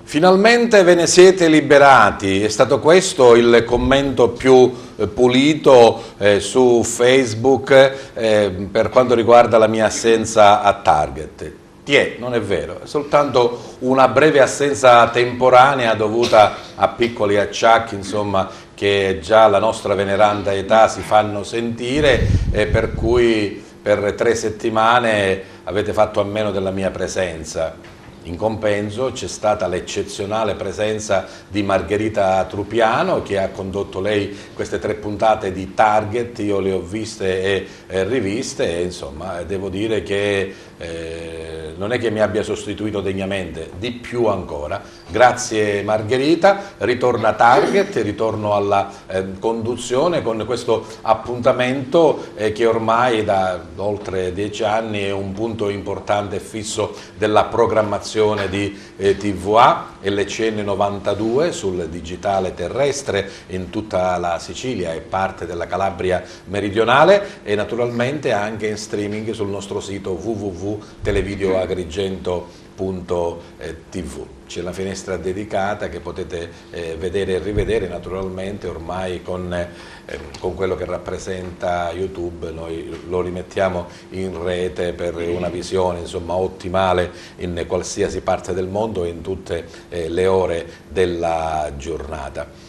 Finalmente ve ne siete liberati, è stato questo il commento più pulito su Facebook per quanto riguarda la mia assenza a Target. Non è vero, è soltanto una breve assenza temporanea dovuta a piccoli acciacchi, insomma, che già alla nostra veneranda età si fanno sentire, per cui per 3 settimane avete fatto a meno della mia presenza. In compenso c'è stata l'eccezionale presenza di Margherita Trupiano, che ha condotto lei queste 3 puntate di Target. Io le ho viste e riviste e insomma devo dire che non è che mi abbia sostituito degnamente, di più ancora. Grazie Margherita, ritorna Target, ritorno alla conduzione con questo appuntamento che ormai da oltre 10 anni è un punto importante e fisso della programmazione di TVA, LCN 92 sul digitale terrestre in tutta la Sicilia e parte della Calabria meridionale e naturalmente anche in streaming sul nostro sito www.televideoagrigento.tv. C'è la finestra dedicata che potete vedere e rivedere, naturalmente ormai con quello che rappresenta YouTube noi lo rimettiamo in rete per una visione insomma ottimale in qualsiasi parte del mondo e in tutte le ore della giornata.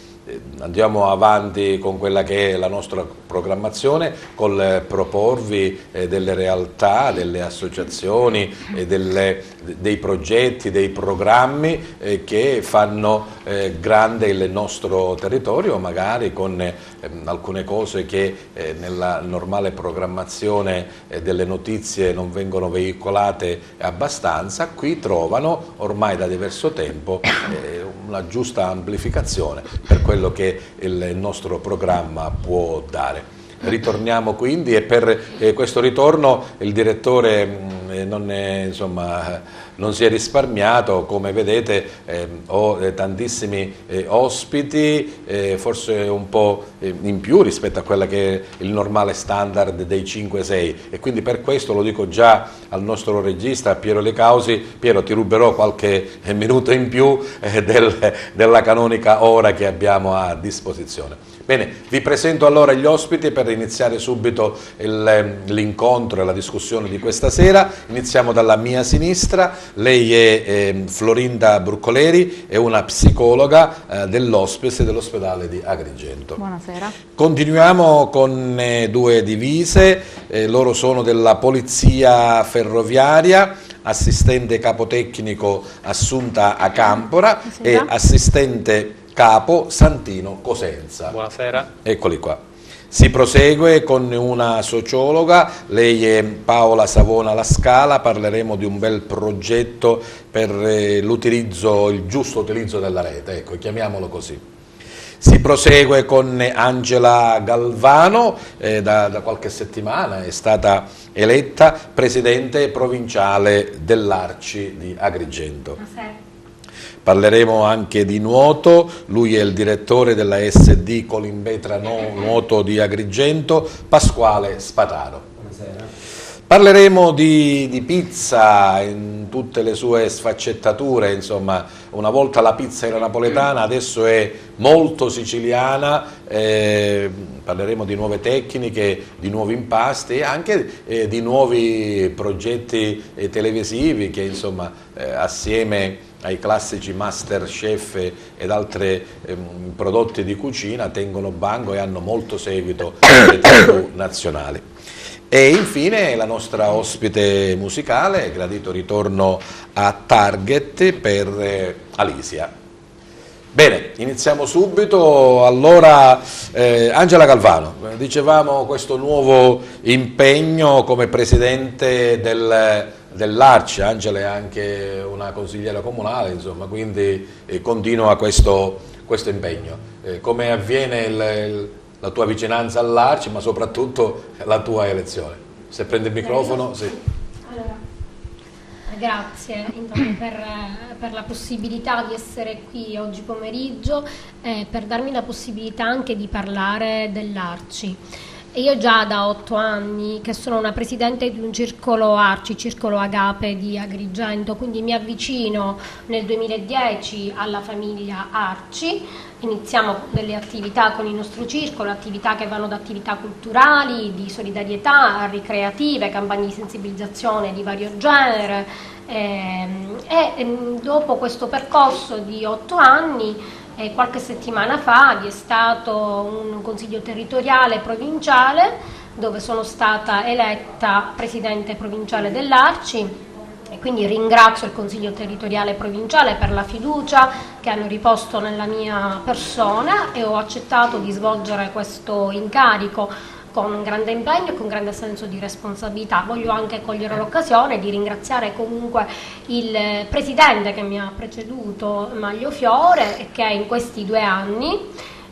Andiamo avanti con quella che è la nostra programmazione, col proporvi delle realtà, delle associazioni, dei progetti, dei programmi che fanno grande il nostro territorio, magari con alcune cose che nella normale programmazione delle notizie non vengono veicolate abbastanza. Qui trovano ormai da diverso tempo una giusta amplificazione per quello che il nostro programma può dare. Ritorniamo quindi e per questo ritorno il direttore non si è risparmiato, come vedete ho tantissimi ospiti, forse un po' in più rispetto a quella che è il normale standard dei 5-6 e quindi per questo lo dico già al nostro regista Piero Lecausi: Piero, ti ruberò qualche minuto in più della canonica ora che abbiamo a disposizione. Bene, vi presento allora gli ospiti per iniziare subito l'incontro e la discussione di questa sera. Iniziamo dalla mia sinistra, lei è Florinda Bruccoleri, è una psicologa dell'Hospice dell'ospedale di Agrigento. Buonasera. Continuiamo con 2 divise, loro sono della Polizia Ferroviaria, assistente capotecnico Assunta Acampora e assistente capo Santino Cosenza. Buonasera. Eccoli qua. Si prosegue con una sociologa, lei è Paola Savona La Scala, parleremo di un bel progetto per il giusto utilizzo della rete, ecco, chiamiamolo così. Si prosegue con Angela Galvano, da qualche settimana è stata eletta presidente provinciale dell'Arci di Agrigento. Buonasera. Parleremo anche di nuoto, lui è il direttore della SD Colimbetra Nuoto di Agrigento, Pasquale Spataro. Buonasera. Parleremo di pizza in tutte le sue sfaccettature, insomma, una volta la pizza era napoletana, adesso è molto siciliana, parleremo di nuove tecniche, di nuovi impasti e anche di nuovi progetti televisivi che insomma assieme ai classici Masterchef ed altri prodotti di cucina tengono banco e hanno molto seguito nelle TV nazionali. E infine la nostra ospite musicale, gradito ritorno a Target per Alisia. Bene, iniziamo subito. Allora, Angela Galvano, dicevamo questo nuovo impegno come presidente dell'Arci. Angela è anche una consigliera comunale, insomma, quindi continua questo impegno. Come avviene la tua vicinanza all'Arci, ma soprattutto la tua elezione? Se prende il microfono, sì. Allora, grazie intanto per la possibilità di essere qui oggi pomeriggio, per darmi la possibilità anche di parlare dell'Arci. E io già da 8 anni che sono una presidente di un circolo Arci, circolo Agape di Agrigento, quindi mi avvicino nel 2010 alla famiglia Arci. Iniziamo delle attività con il nostro circolo, attività che vanno da attività culturali, di solidarietà, ricreative, campagne di sensibilizzazione di vario genere dopo questo percorso di 8 anni qualche settimana fa vi è stato un consiglio territoriale provinciale dove sono stata eletta presidente provinciale dell'Arci. E quindi ringrazio il Consiglio territoriale provinciale per la fiducia che hanno riposto nella mia persona e ho accettato di svolgere questo incarico con grande impegno e con grande senso di responsabilità. Voglio anche cogliere l'occasione di ringraziare comunque il Presidente che mi ha preceduto, Maglio Fiore, e che in questi 2 anni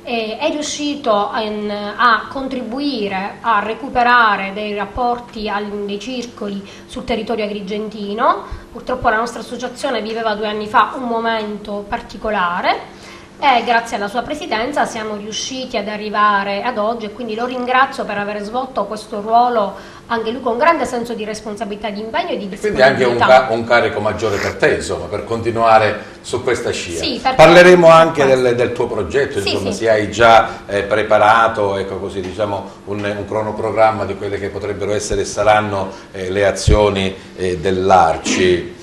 è riuscito a contribuire a recuperare dei rapporti dei circoli sul territorio agrigentino. Purtroppo la nostra associazione viveva 2 anni fa un momento particolare e grazie alla sua presidenza siamo riusciti ad arrivare ad oggi e quindi lo ringrazio per aver svolto questo ruolo anche lui con grande senso di responsabilità, di impegno e di disponibilità. Quindi anche un carico maggiore per te, insomma, per continuare su questa scia. Sì, parleremo anche del tuo progetto, sì, insomma, sì. se hai già preparato, ecco così, diciamo, un cronoprogramma di quelle che potrebbero essere e saranno le azioni dell'Arci.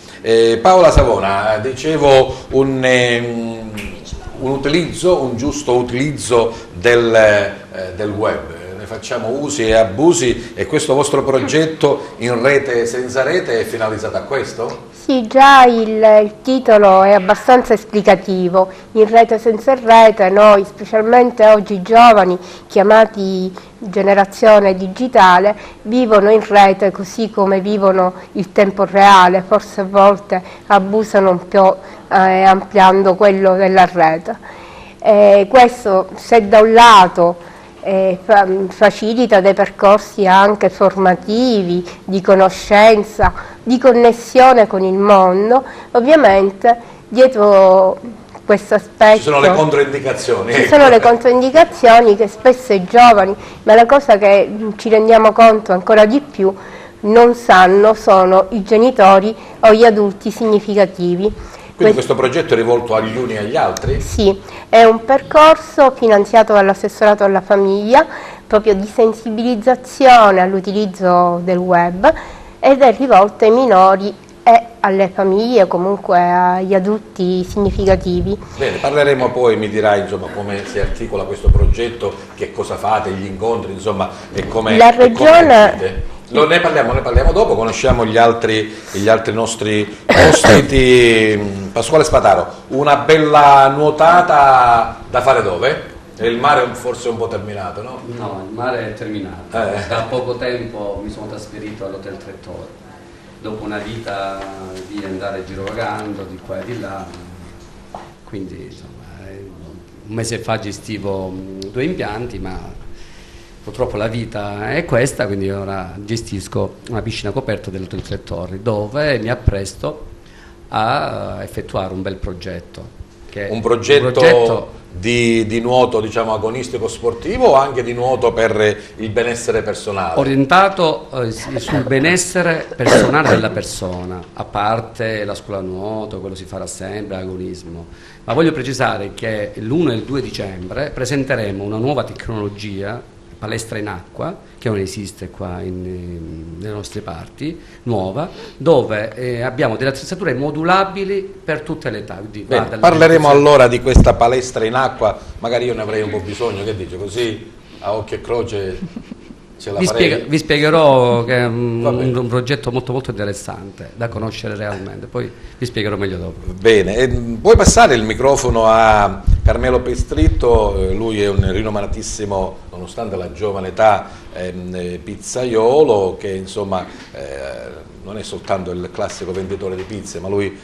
Paola Savona, dicevo un giusto utilizzo del web. Ne facciamo usi e abusi e questo vostro progetto in rete senza rete è finalizzato a questo? Sì, già il titolo è abbastanza esplicativo. In rete senza rete noi, specialmente oggi i giovani chiamati generazione digitale, vivono in rete così come vivono il tempo reale, forse a volte abusano un po' ampliando quello della rete. Questo, se da un lato facilita dei percorsi anche formativi, di conoscenza, di connessione con il mondo, ovviamente dietro questo aspetto ci sono le controindicazioni. Ci sono le controindicazioni che spesso i giovani, ma la cosa che ci rendiamo conto ancora di più, non sanno sono i genitori o gli adulti significativi. Quindi questo progetto è rivolto agli uni e agli altri? Sì, è un percorso finanziato dall'assessorato alla famiglia, proprio di sensibilizzazione all'utilizzo del web ed è rivolto ai minori e alle famiglie, comunque agli adulti significativi. Bene, parleremo poi, mi dirai insomma come si articola questo progetto, che cosa fate, gli incontri, insomma, e come la regione. Ne parliamo dopo, conosciamo gli altri nostri ospiti. Pasquale Spataro, una bella nuotata da fare dove? Il mare forse è un po' terminato, no? No, il mare è terminato. Da poco tempo mi sono trasferito all'Hotel Tre Torri, dopo una vita di andare girovagando di qua e di là, quindi insomma, un mese fa gestivo 2 impianti, ma purtroppo la vita è questa, quindi ora gestisco una piscina coperta dell'Hotel Tre Torri, dove mi appresto a effettuare un bel progetto. Un progetto di nuoto, diciamo, agonistico sportivo o anche di nuoto per il benessere personale? Orientato sul benessere personale della persona, a parte la scuola nuoto, quello si farà sempre, agonismo. Ma voglio precisare che l'1 e il 2 dicembre presenteremo una nuova tecnologia, palestra in acqua, che non esiste qua nelle nostre parti, nuova, dove abbiamo delle attrezzature modulabili per tutte le età. Bene, parleremo allora di questa palestra in acqua, magari io ne avrei un po' bisogno, che dice, così a occhio e croce ce la farei. Vi spiegherò che è un progetto molto molto interessante da conoscere realmente, poi vi spiegherò meglio dopo. Bene, puoi passare il microfono a Carmelo Pestritto, lui è un rinomatissimo, nonostante la giovane età, pizzaiolo che insomma non è soltanto il classico venditore di pizze, ma lui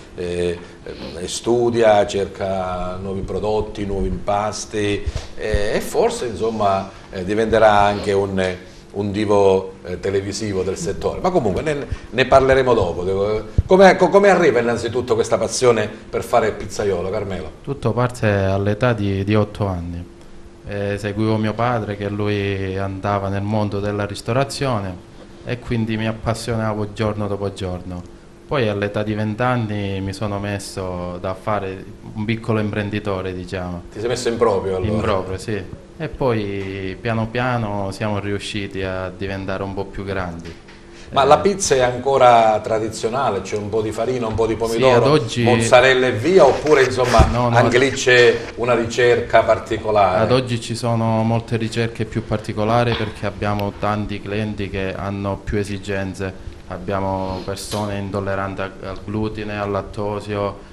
studia, cerca nuovi prodotti, nuovi impasti e forse insomma diventerà anche un divo televisivo del settore, ma comunque ne parleremo dopo. Come arriva innanzitutto questa passione per fare il pizzaiolo, Carmelo? Tutto parte all'età di 8 anni. seguivo mio padre, che lui andava nel mondo della ristorazione, e quindi mi appassionavo giorno dopo giorno. Poi all'età di 20 anni mi sono messo da fare un piccolo imprenditore, diciamo. Ti sei messo in proprio allora? In proprio, sì. E poi piano piano siamo riusciti a diventare un po' più grandi. Ma la pizza è ancora tradizionale? C'è un po' di farina, un po' di pomodoro, sì, ad oggi... mozzarella e via, oppure insomma no, anche lì c'è una ricerca particolare? Ad oggi ci sono molte ricerche più particolari, perché abbiamo tanti clienti che hanno più esigenze. Abbiamo persone intolleranti al glutine, al lattosio,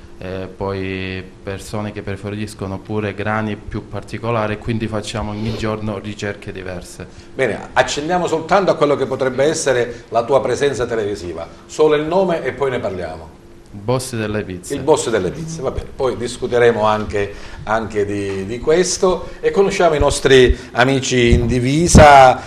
poi persone che preferiscono pure grani più particolari, quindi facciamo ogni giorno ricerche diverse. Bene, accendiamo soltanto a quello che potrebbe essere la tua presenza televisiva, solo il nome e poi ne parliamo. Boss delle pizze. Il boss delle pizze, va bene, poi discuteremo anche di questo, e conosciamo i nostri amici in divisa,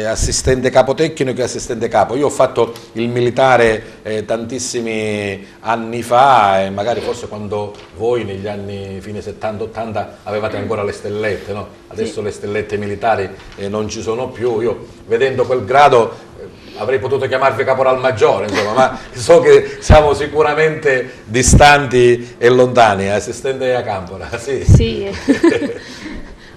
assistente capo tecnico e assistente capo. Io ho fatto il militare tantissimi anni fa, e magari forse quando voi negli anni fine 70-80 avevate ancora le stellette, no? Adesso sì, le stellette militari non ci sono più. Io vedendo quel grado avrei potuto chiamarvi caporal maggiore, insomma, ma so che siamo sicuramente distanti e lontani. Assistente a Campora, sì. Sì.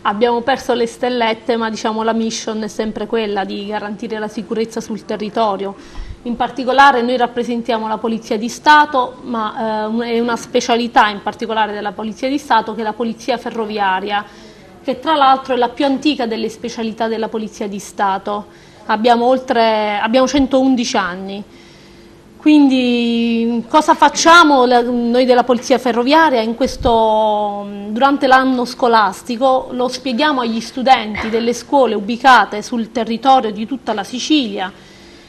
Abbiamo perso le stellette, ma diciamo la mission è sempre quella di garantire la sicurezza sul territorio. In particolare noi rappresentiamo la Polizia di Stato, ma è una specialità in particolare della Polizia di Stato, che è la Polizia Ferroviaria, che tra l'altro è la più antica delle specialità della Polizia di Stato. Abbiamo 111 anni. Quindi cosa facciamo noi della Polizia Ferroviaria durante l'anno scolastico? Lo spieghiamo agli studenti delle scuole ubicate sul territorio di tutta la Sicilia.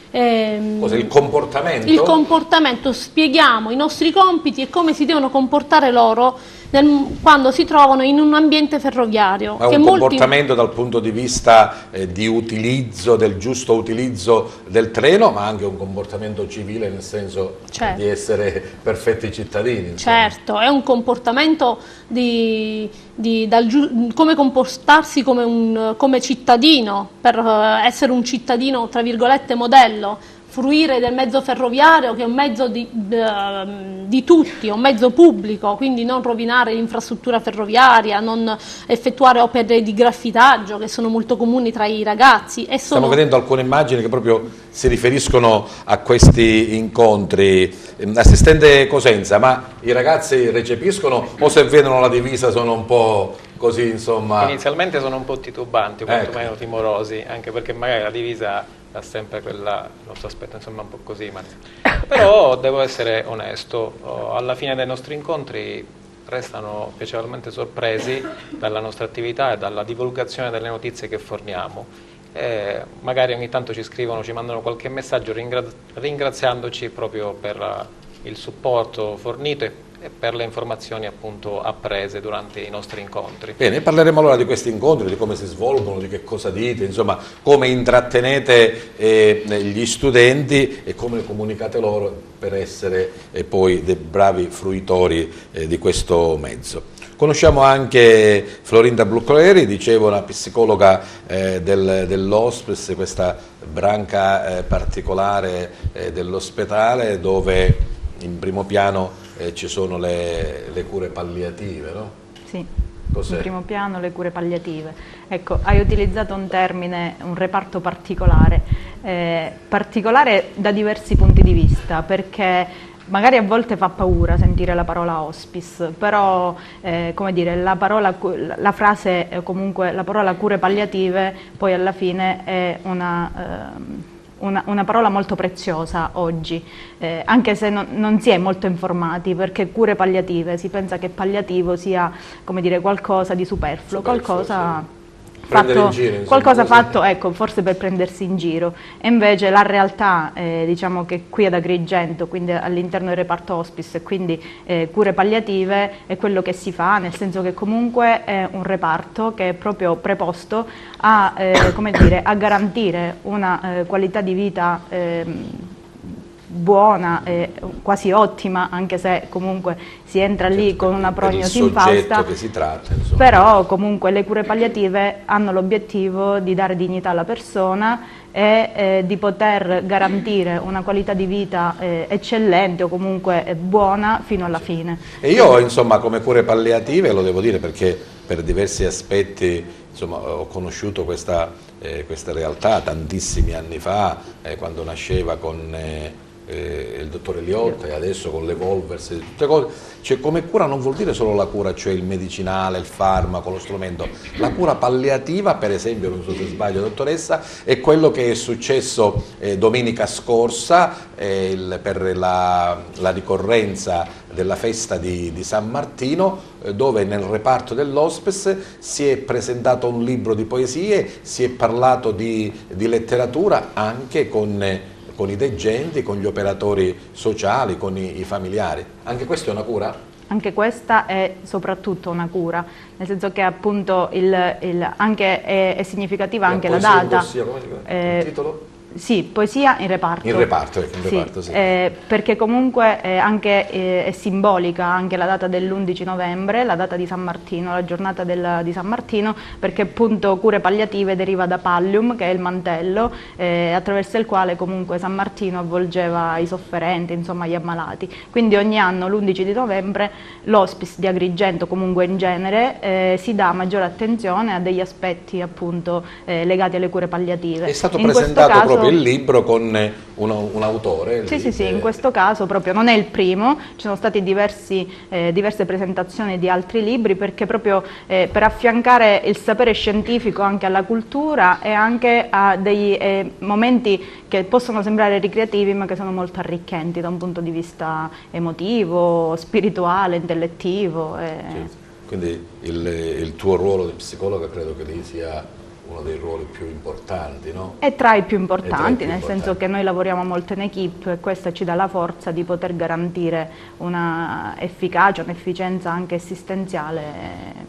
Cos'è il comportamento? Il comportamento, spieghiamo i nostri compiti e come si devono comportare loro quando si trovano in un ambiente ferroviario. Ma è un comportamento dal punto di vista di utilizzo, del giusto utilizzo del treno, ma anche un comportamento civile, nel senso certo, di essere perfetti cittadini. Insomma. Certo, è un comportamento come comportarsi come cittadino, per essere un cittadino tra virgolette modello, fruire del mezzo ferroviario, che è un mezzo di tutti, è un mezzo pubblico, quindi non rovinare l'infrastruttura ferroviaria, non effettuare opere di graffitaggio che sono molto comuni tra i ragazzi. Stiamo vedendo alcune immagini che proprio si riferiscono a questi incontri. Assistente Cosenza, ma i ragazzi recepiscono o se vedono la divisa sono un po' così, insomma? Inizialmente sono un po' titubanti, o quantomeno timorosi, anche perché magari la divisa ha sempre il nostro aspetto, insomma, un po' così, però devo essere onesto, alla fine dei nostri incontri restano piacevolmente sorpresi dalla nostra attività e dalla divulgazione delle notizie che forniamo. Magari ogni tanto ci scrivono, ci mandano qualche messaggio ringraziandoci proprio per il supporto fornito e per le informazioni appunto apprese durante i nostri incontri. Bene, parleremo allora di questi incontri, di come si svolgono, di che cosa dite, insomma, come intrattenete gli studenti e come comunicate loro per essere poi dei bravi fruitori di questo mezzo. Conosciamo anche Florinda Bluccoleri, dicevo, una psicologa dell'Hospice, questa branca particolare dell'ospedale, dove in primo piano ci sono le cure palliative, no? Sì, in primo piano le cure palliative. Ecco, hai utilizzato un termine, un reparto particolare, particolare da diversi punti di vista, perché magari a volte fa paura sentire la parola hospice, però come dire, la frase, comunque la parola cure palliative poi alla fine è una parola molto preziosa oggi, anche se non si è molto informati, perché cure palliative, si pensa che palliativo sia, come dire, qualcosa di superfluo, qualcosa fatto, ecco, forse per prendersi in giro, e invece la realtà, diciamo che qui ad Agrigento, quindi all'interno del reparto hospice e quindi cure palliative, è quello che si fa, nel senso che comunque è un reparto che è proprio preposto a, come dire, a garantire una qualità di vita buona, quasi ottima, anche se comunque si entra lì con una prognosi infausta, che si tratta, insomma. Però comunque le cure palliative hanno l'obiettivo di dare dignità alla persona e di poter garantire una qualità di vita eccellente o comunque buona fino alla fine. E io insomma come cure palliative, lo devo dire perché per diversi aspetti insomma, ho conosciuto questa realtà tantissimi anni fa, quando nasceva con il dottore Liotta e adesso con l'Evolvers, tutte cose. Cioè, come cura non vuol dire solo la cura, cioè il medicinale, il farmaco, lo strumento. La cura palliativa, per esempio, non so se sbaglio dottoressa, è quello che è successo domenica scorsa per la ricorrenza della festa di San Martino, dove nel reparto dell'Hospice si è presentato un libro di poesie, si è parlato di letteratura anche con i degenti, con gli operatori sociali, con i familiari. Anche questa è una cura? Anche questa è soprattutto una cura, nel senso che appunto anche è significativa anche la data. Il titolo? Sì, poesia in reparto. In reparto, sì. Perché comunque è simbolica anche la data dell'11 novembre, la data di San Martino, la giornata di San Martino, perché appunto cure palliative deriva da pallium, che è il mantello, attraverso il quale comunque San Martino avvolgeva i sofferenti, insomma gli ammalati. Quindi ogni anno l'11 di novembre l'Hospice di Agrigento, comunque in genere, si dà maggiore attenzione a degli aspetti appunto legati alle cure palliative. È stato presentato proprio il libro con un autore. Sì, in questo caso proprio non è il primo, ci sono state diverse presentazioni di altri libri, perché proprio per affiancare il sapere scientifico anche alla cultura e anche a dei momenti che possono sembrare ricreativi ma che sono molto arricchenti da un punto di vista emotivo, spirituale, intellettivo. Certo. Quindi il tuo ruolo di psicologa credo che lì sia uno dei ruoli più importanti, no? È tra i più importanti, nel senso che noi lavoriamo molto in equipe e questo ci dà la forza di poter garantire una efficacia, un'efficienza anche assistenziale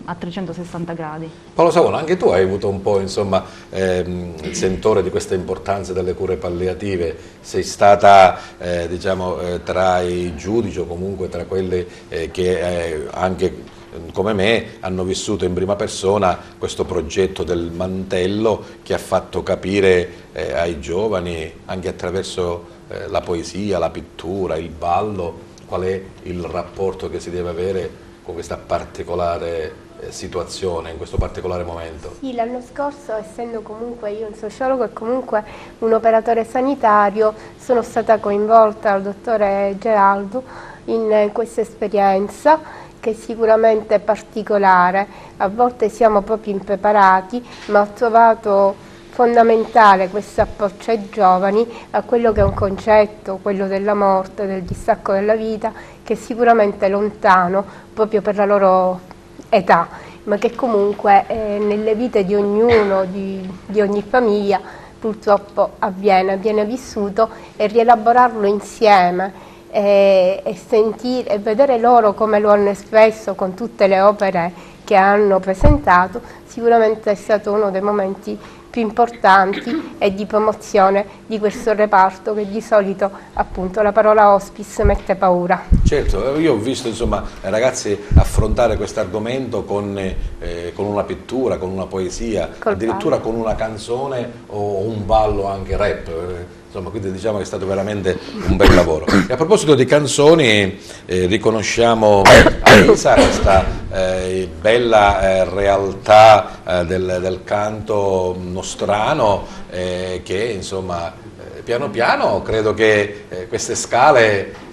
a 360 gradi. Paolo Savona, anche tu hai avuto un po' insomma, il sentore di questa importanza delle cure palliative, sei stata diciamo, tra i giudici o comunque tra quelli che anche come me hanno vissuto in prima persona questo progetto del mantello che ha fatto capire ai giovani anche attraverso la poesia, la pittura, il ballo, qual è il rapporto che si deve avere con questa particolare situazione, in questo particolare momento. Sì, l'anno scorso, essendo comunque io un sociologo e comunque un operatore sanitario, sono stata coinvolta dal dottore Geraldo in questa esperienza che è sicuramente particolare. A volte siamo proprio impreparati, ma ho trovato fondamentale questo approccio ai giovani a quello che è un concetto, quello della morte, del distacco dalla vita, che è sicuramente lontano proprio per la loro età, ma che comunque nelle vite di ognuno, di ogni famiglia, purtroppo viene vissuto, e rielaborarlo insieme e sentire e vedere loro come lo hanno espresso con tutte le opere che hanno presentato, sicuramente è stato uno dei momenti più importanti e di promozione di questo reparto, che di solito appunto la parola hospice mette paura. Certo, io ho visto insomma ragazzi affrontare questo argomento con una pittura, con una poesia, addirittura con una canzone o un ballo anche rap. Insomma, quindi diciamo che è stato veramente un bel lavoro. E a proposito di canzoni, riconosciamo a Lisa questa bella realtà del canto nostrano che insomma piano piano credo che queste scale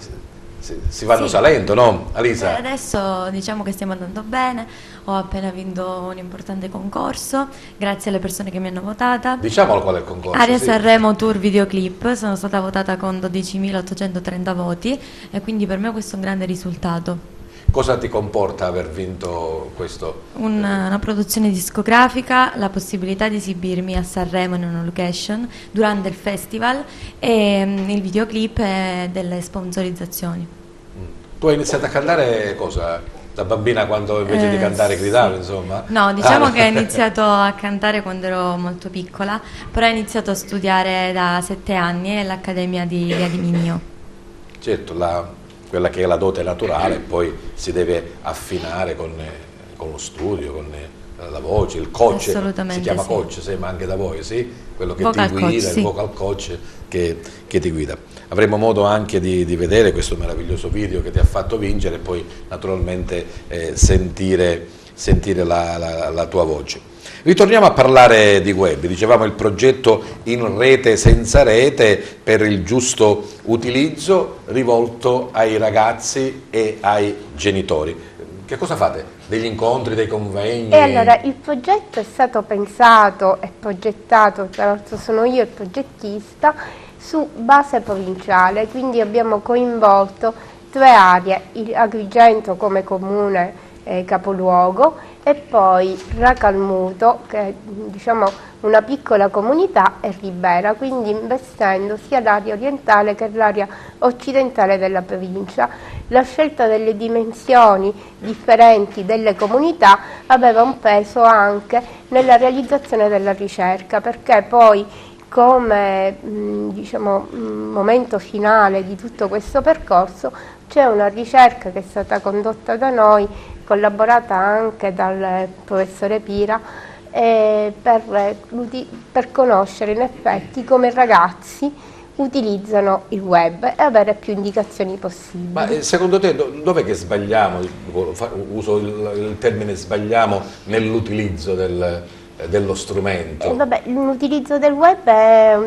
si vanno salendo, no Alisa? Adesso diciamo che stiamo andando bene, ho appena vinto un importante concorso, grazie alle persone che mi hanno votata. Diciamolo qual è il concorso. Aria Sanremo Tour Videoclip, sono stata votata con 12.830 voti e quindi per me questo è un grande risultato. Cosa ti comporta aver vinto questo? Una produzione discografica, la possibilità di esibirmi a Sanremo in una location durante il festival e il videoclip e delle sponsorizzazioni. Tu hai iniziato a cantare cosa? Da bambina, quando invece di cantare gridavi, sì. Insomma? No, diciamo che ho iniziato a cantare quando ero molto piccola, però ho iniziato a studiare da 7 anni all'Accademia di Via di Minio. Certo, quella che è la dote naturale poi si deve affinare con lo studio, con la voce, il coach, si chiama sì. coach, ma anche da voi, sì? Quello che Vocal ti guida, coach, il sì. vocal coach che ti guida. Avremo modo anche di vedere questo meraviglioso video che ti ha fatto vincere e poi naturalmente sentire la tua voce. Ritorniamo a parlare di web, dicevamo il progetto In Rete Senza Rete per il giusto utilizzo rivolto ai ragazzi e ai genitori. Che cosa fate? Degli incontri, dei convegni? E allora il progetto è stato pensato e progettato, tra l'altro sono io il progettista, su base provinciale, quindi abbiamo coinvolto 3 aree, Agrigento come comune capoluogo e poi Racalmuto, che è una piccola comunità, e Ribera, quindi investendo sia l'area orientale che l'area occidentale della provincia. La scelta delle dimensioni differenti delle comunità aveva un peso anche nella realizzazione della ricerca, perché poi come momento finale di tutto questo percorso c'è una ricerca che è stata condotta da noi, collaborata anche dal professore Pira, per conoscere in effetti come i ragazzi utilizzano il web e avere più indicazioni possibili. Ma secondo te dov'è che sbagliamo, uso il termine sbagliamo, nell'utilizzo dello strumento? L'utilizzo del web è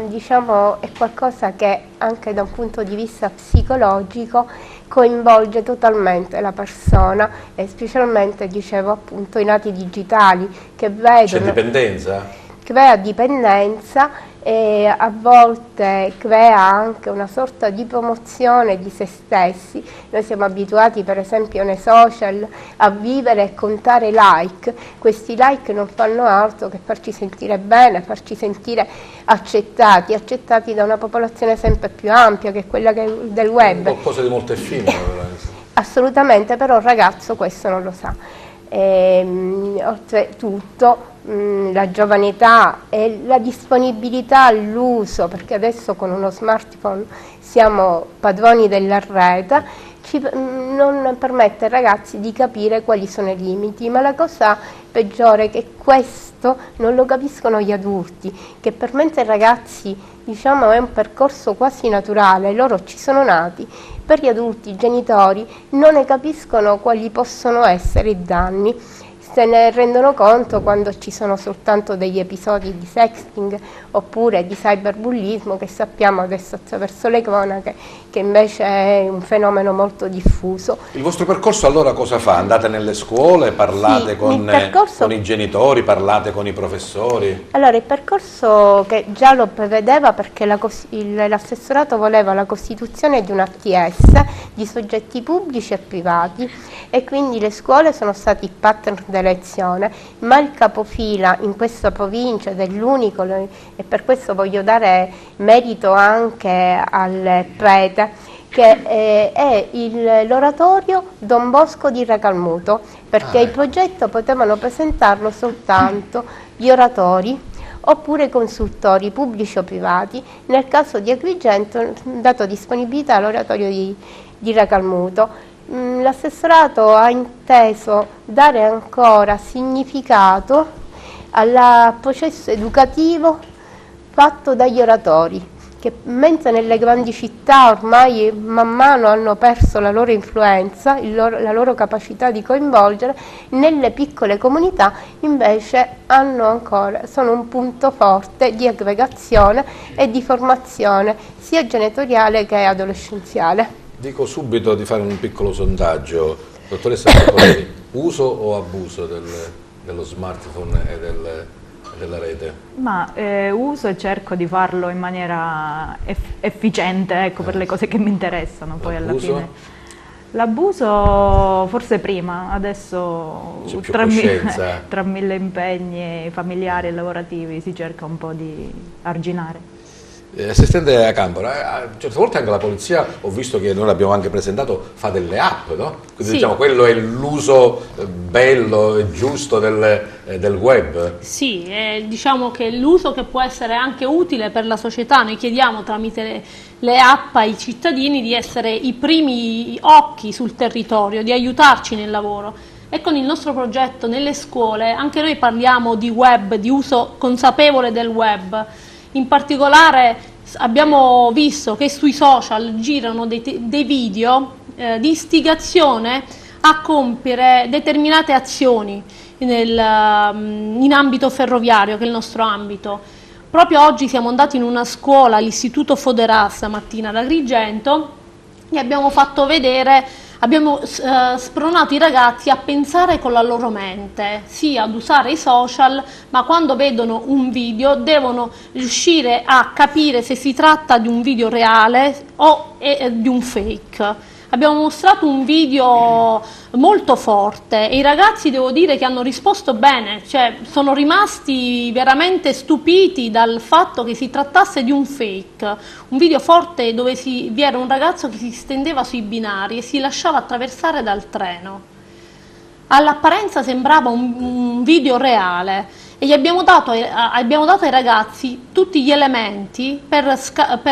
qualcosa che anche da un punto di vista psicologico coinvolge totalmente la persona e specialmente, dicevo appunto, i nati digitali che vedono... C'è dipendenza? Crea dipendenza e a volte crea anche una sorta di promozione di se stessi. Noi siamo abituati per esempio nei social a vivere e contare like. Questi like non fanno altro che farci sentire bene, farci sentire accettati da una popolazione sempre più ampia, che è quella del web. Qualcosa di molto effimero. Assolutamente, però il ragazzo questo non lo sa. Oltretutto la giovane età e la disponibilità all'uso, perché adesso con uno smartphone siamo padroni della rete, non permette ai ragazzi di capire quali sono i limiti, ma la cosa peggiore è che questo non lo capiscono gli adulti, che per mentre i ragazzi è un percorso quasi naturale, loro ci sono nati, per gli adulti, i genitori non ne capiscono quali possono essere i danni. Se ne rendono conto quando ci sono soltanto degli episodi di sexting oppure di cyberbullismo, che sappiamo adesso attraverso le cronache che invece è un fenomeno molto diffuso. Il vostro percorso allora cosa fa? Andate nelle scuole, parlate con i genitori, parlate con i professori? Allora il percorso, che già lo prevedeva perché l'assessorato voleva la costituzione di un ATS di soggetti pubblici e privati, e quindi le scuole sono stati i partner d'elezione, ma il capofila in questa provincia ed è l'unico, e per questo voglio dare merito anche al prete, che è l'oratorio Don Bosco di Racalmuto, perché il progetto potevano presentarlo soltanto gli oratori oppure consultori pubblici o privati. Nel caso di Agrigento ha dato disponibilità all'oratorio di Racalmuto. L'assessorato ha inteso dare ancora significato al processo educativo fatto dagli oratori, che mentre nelle grandi città ormai man mano hanno perso la loro influenza, la loro capacità di coinvolgere, nelle piccole comunità invece sono un punto forte di aggregazione e di formazione sia genitoriale che adolescenziale. Dico subito di fare un piccolo sondaggio. Dottoressa Cappolleri, uso o abuso dello smartphone e della rete? Ma uso e cerco di farlo in maniera efficiente, per le cose che mi interessano. Poi alla fine l'abuso forse prima, adesso tra mille impegni familiari e lavorativi si cerca un po' di arginare. Assistente a campo, certe volte anche la polizia, ho visto che noi l'abbiamo anche presentato, fa delle app, no? Quindi Sì. diciamo quello è l'uso bello e giusto del web. Sì, diciamo che l'uso che può essere anche utile per la società. Noi chiediamo tramite le app ai cittadini di essere i primi occhi sul territorio, di aiutarci nel lavoro. E con il nostro progetto nelle scuole anche noi parliamo di web, di uso consapevole del web. In particolare abbiamo visto che sui social girano dei video di istigazione a compiere determinate azioni in ambito ferroviario, che è il nostro ambito. Proprio oggi siamo andati in una scuola, all'Istituto Foderà, stamattina ad Agrigento, e abbiamo fatto vedere, abbiamo spronato i ragazzi a pensare con la loro mente, sì, ad usare i social, ma quando vedono un video devono riuscire a capire se si tratta di un video reale o di un fake. Abbiamo mostrato un video molto forte e i ragazzi, devo dire, che hanno risposto bene, cioè sono rimasti veramente stupiti dal fatto che si trattasse di un fake, un video forte dove vi era un ragazzo che si stendeva sui binari e si lasciava attraversare dal treno. All'apparenza sembrava un video reale e gli abbiamo dato ai ragazzi tutti gli elementi per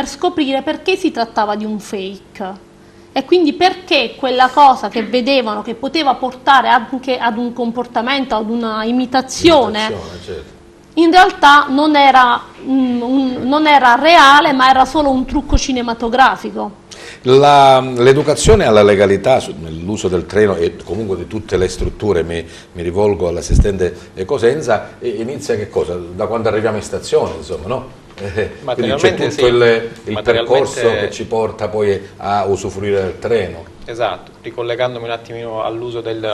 scoprire perché si trattava di un fake. E quindi perché quella cosa che vedevano che poteva portare anche ad un comportamento, ad una imitazione, certo. In realtà non era reale, ma era solo un trucco cinematografico. L'educazione alla legalità nell'uso del treno e comunque di tutte le strutture, mi rivolgo all'assistente Cosenza, inizia che cosa? Da quando arriviamo in stazione, insomma, no? Quindi c'è tutto il percorso che ci porta poi a usufruire del treno. Esatto, ricollegandomi un attimino all'uso degli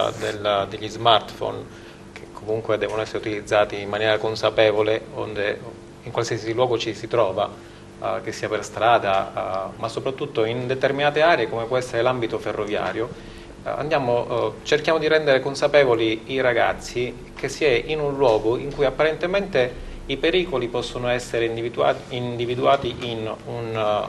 smartphone, che comunque devono essere utilizzati in maniera consapevole in qualsiasi luogo ci si trova, che sia per strada, ma soprattutto in determinate aree come può essere l'ambito ferroviario. Cerchiamo di rendere consapevoli i ragazzi che si è in un luogo in cui apparentemente i pericoli possono essere individuati in un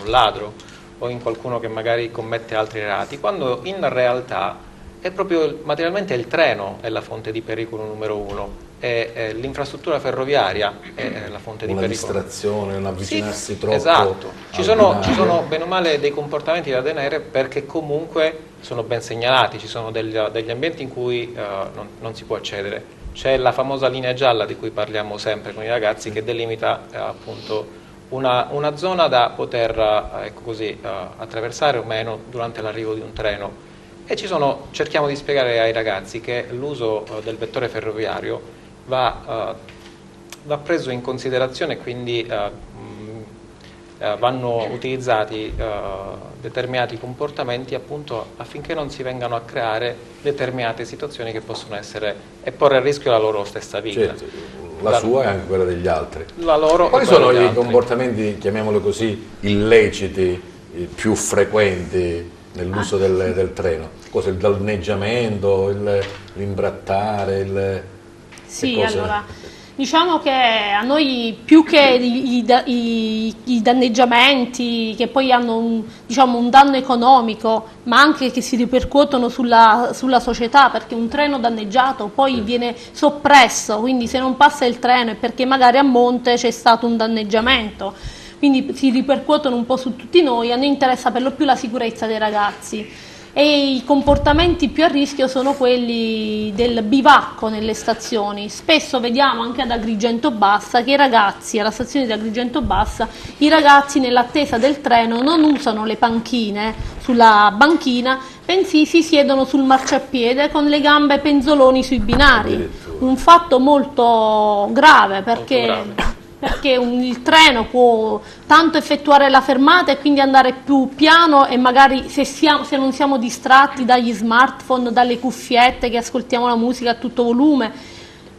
ladro o in qualcuno che magari commette altri reati, quando in realtà è proprio materialmente il treno è la fonte di pericolo numero uno, e l'infrastruttura ferroviaria è la fonte di pericolo. Una distrazione, un avvicinarsi troppo. Esatto, ci sono bene o male dei comportamenti da tenere, perché comunque sono ben segnalati, ci sono degli ambienti in cui non si può accedere. C'è la famosa linea gialla di cui parliamo sempre con i ragazzi, che delimita appunto una zona da poter attraversare o meno durante l'arrivo di un treno. E cerchiamo di spiegare ai ragazzi che l'uso del vettore ferroviario va preso in considerazione, quindi vanno utilizzati determinati comportamenti appunto affinché non si vengano a creare determinate situazioni che possono essere e porre a rischio la loro stessa vita. Certo, la sua e anche quella degli altri. Quali sono i comportamenti, chiamiamoli così, illeciti più frequenti nell'uso del treno? Cosa, il danneggiamento, l'imbrattare, Sì, allora, diciamo che a noi più che i danneggiamenti, che poi hanno un danno economico, ma anche che si ripercuotono sulla società, perché un treno danneggiato poi viene soppresso, quindi se non passa il treno è perché magari a monte c'è stato un danneggiamento, quindi si ripercuotono un po' su tutti noi. A noi interessa per lo più la sicurezza dei ragazzi. E i comportamenti più a rischio sono quelli del bivacco nelle stazioni. Spesso vediamo anche ad Agrigento Bassa che i ragazzi, alla stazione di Agrigento Bassa, i ragazzi nell'attesa del treno non usano le panchine sulla banchina, bensì si siedono sul marciapiede con le gambe penzoloni sui binari. Un fatto molto grave, perché il treno può tanto effettuare la fermata e quindi andare più piano, e magari se non siamo distratti dagli smartphone, dalle cuffiette che ascoltiamo la musica a tutto volume,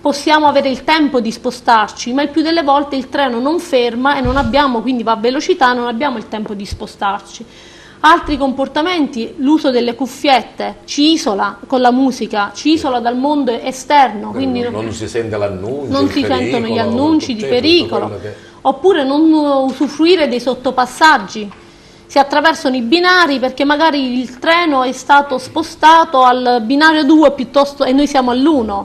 possiamo avere il tempo di spostarci, ma il più delle volte il treno non ferma e non abbiamo, quindi va a velocità, non abbiamo il tempo di spostarci. Altri comportamenti, l'uso delle cuffiette ci isola con la musica, ci isola dal mondo esterno, quindi non si sente l'annuncio, non si sentono gli annunci di pericolo, oppure non usufruire dei sottopassaggi. Si attraversano i binari perché magari il treno è stato spostato al binario 2 piuttosto e noi siamo all'1.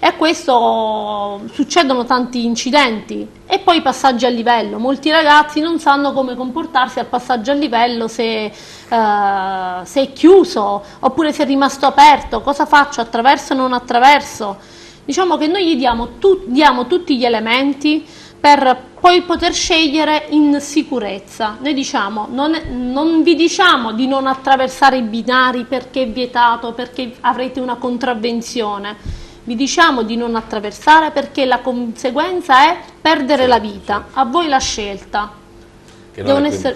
E questo succedono tanti incidenti. E poi i passaggi a livello, molti ragazzi non sanno come comportarsi al passaggio a livello, se è chiuso oppure se è rimasto aperto, cosa faccio, attraverso o non attraverso. Diciamo che noi gli diamo tutti gli elementi per poi poter scegliere in sicurezza. Noi diciamo, non vi diciamo di non attraversare i binari perché è vietato, perché avrete una contravvenzione. Vi diciamo di non attraversare perché la conseguenza è perdere la vita. A voi la scelta. Che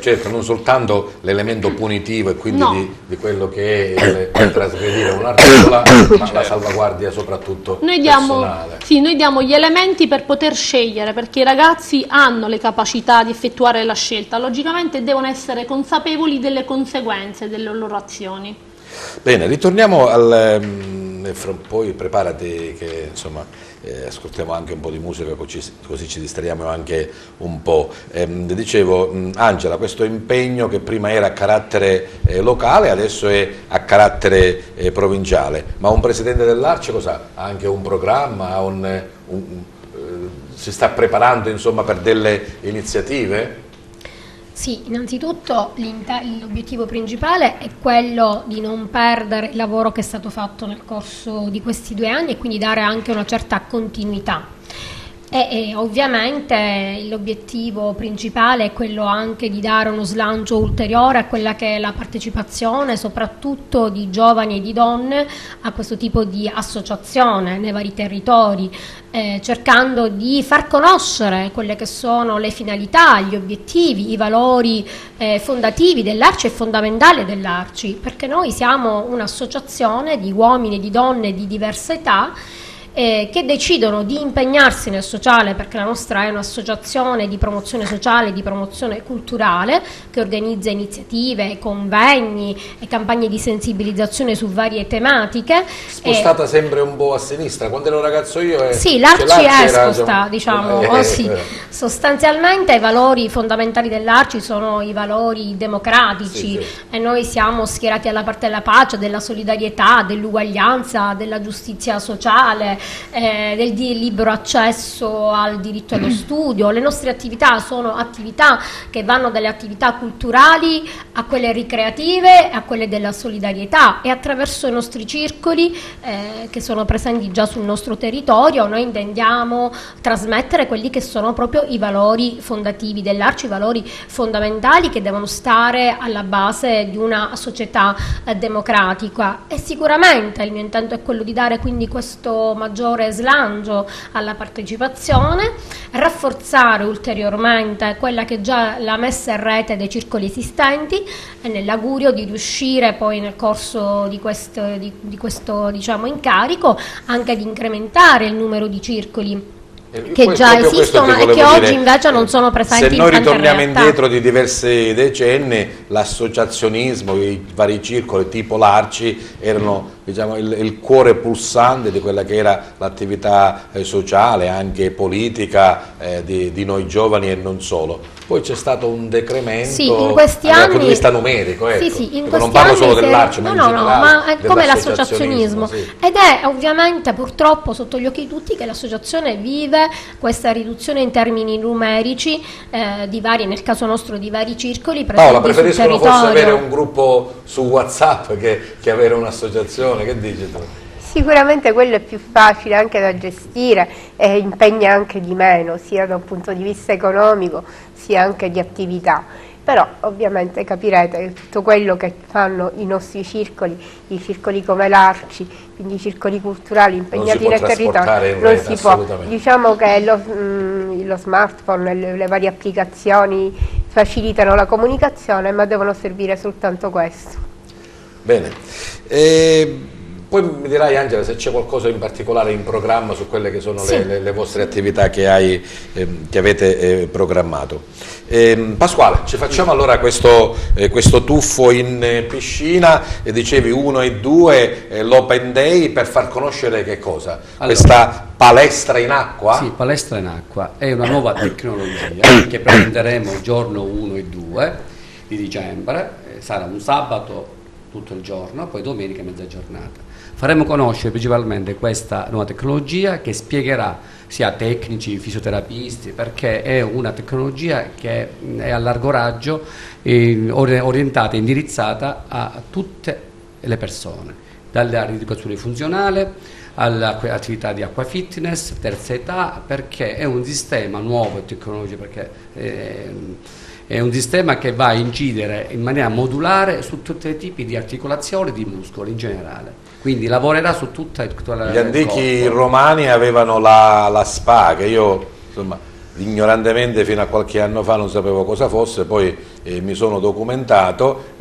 certo, non soltanto l'elemento punitivo e quindi di quello che è trasgredire una regola, ma la salvaguardia soprattutto personale. Noi diamo gli elementi per poter scegliere, perché i ragazzi hanno le capacità di effettuare la scelta, logicamente devono essere consapevoli delle conseguenze delle loro azioni. Bene, ritorniamo poi preparati che insomma ascoltiamo anche un po' di musica così ci distraiamo anche un po'. Dicevo, Angela, questo impegno che prima era a carattere locale adesso è a carattere provinciale, ma un presidente dell'Arci cosa? Ha anche un programma, si sta preparando insomma per delle iniziative? Sì, innanzitutto l'obiettivo principale è quello di non perdere il lavoro che è stato fatto nel corso di questi 2 anni e quindi dare anche una certa continuità. E ovviamente l'obiettivo principale è quello anche di dare uno slancio ulteriore a quella che è la partecipazione soprattutto di giovani e di donne a questo tipo di associazione nei vari territori, cercando di far conoscere quelle che sono le finalità, gli obiettivi, i valori fondativi dell'Arci e fondamentali dell'Arci, perché noi siamo un'associazione di uomini e di donne di diversa età che decidono di impegnarsi nel sociale, perché la nostra è un'associazione di promozione sociale, di promozione culturale, che organizza iniziative, convegni e campagne di sensibilizzazione su varie tematiche. Spostata sempre un po' a sinistra, quando ero ragazzo io... Sì, l'Arci è spostata, diciamo, sì. Sostanzialmente i valori fondamentali dell'Arci sono i valori democratici, e noi siamo schierati alla parte della pace, della solidarietà, dell'uguaglianza, della giustizia sociale, del libero accesso al diritto allo studio. Le nostre attività sono attività che vanno dalle attività culturali a quelle ricreative a quelle della solidarietà, e attraverso i nostri circoli che sono presenti già sul nostro territorio noi intendiamo trasmettere quelli che sono proprio i valori fondativi dell'Arci, i valori fondamentali che devono stare alla base di una società democratica. E sicuramente il mio intento è quello di dare quindi questo maggiore slancio alla partecipazione, rafforzare ulteriormente quella che è già la messa in rete dei circoli esistenti, e nell'augurio di riuscire poi nel corso di questo diciamo incarico anche di incrementare il numero di circoli che già esistono e che oggi invece non sono presenti in tante realtà. Se noi ritorniamo indietro di diversi decenni, l'associazionismo, i vari circoli tipo l'Arci erano, diciamo, il cuore pulsante di quella che era l'attività sociale, anche politica di noi giovani e non solo. Poi c'è stato un decremento in questi anni, dal punto di vista numerico, ecco. Non parlo solo dell'Arci, ma in generale ma è come l'associazionismo. Ed è ovviamente purtroppo sotto gli occhi di tutti che l'associazione vive questa riduzione in termini numerici di vari, nel caso nostro di vari circoli presenti. Paola, preferiscono forse avere un gruppo su WhatsApp che avere un'associazione, che dici tu? Sicuramente quello è più facile anche da gestire e impegna anche di meno, sia da un punto di vista economico sia anche di attività. Però ovviamente capirete che tutto quello che fanno i nostri circoli, i circoli come l'Arci, quindi i circoli culturali impegnati nel territorio, non si può. Diciamo che lo smartphone, le varie applicazioni facilitano la comunicazione, ma devono servire soltanto questo. Bene. Poi mi dirai, Angela, se c'è qualcosa in particolare in programma su quelle che sono sì. le vostre attività che avete programmato. Pasquale, ci facciamo allora questo tuffo in piscina, dicevi 1 e 2, l'Open Day, per far conoscere che cosa? Allora, questa palestra in acqua? Sì, palestra in acqua, è una nuova tecnologia che presenteremo il giorno 1 e 2 di dicembre, sarà un sabato tutto il giorno, poi domenica mezza giornata. Faremo conoscere principalmente questa nuova tecnologia che spiegherà sia a tecnici, fisioterapisti, perché è una tecnologia che è a largo raggio, orientata e indirizzata a tutte le persone, dalla rieducazione funzionale all'attività di acqua fitness, terza età, perché è un sistema nuovo e tecnologico, perché è un sistema che va a incidere in maniera modulare su tutti i tipi di articolazioni di muscoli in generale. Quindi lavorerà su tutta la... Gli antichi romani avevano la SPA, che io insomma ignorantemente fino a qualche anno fa non sapevo cosa fosse, poi mi sono documentato,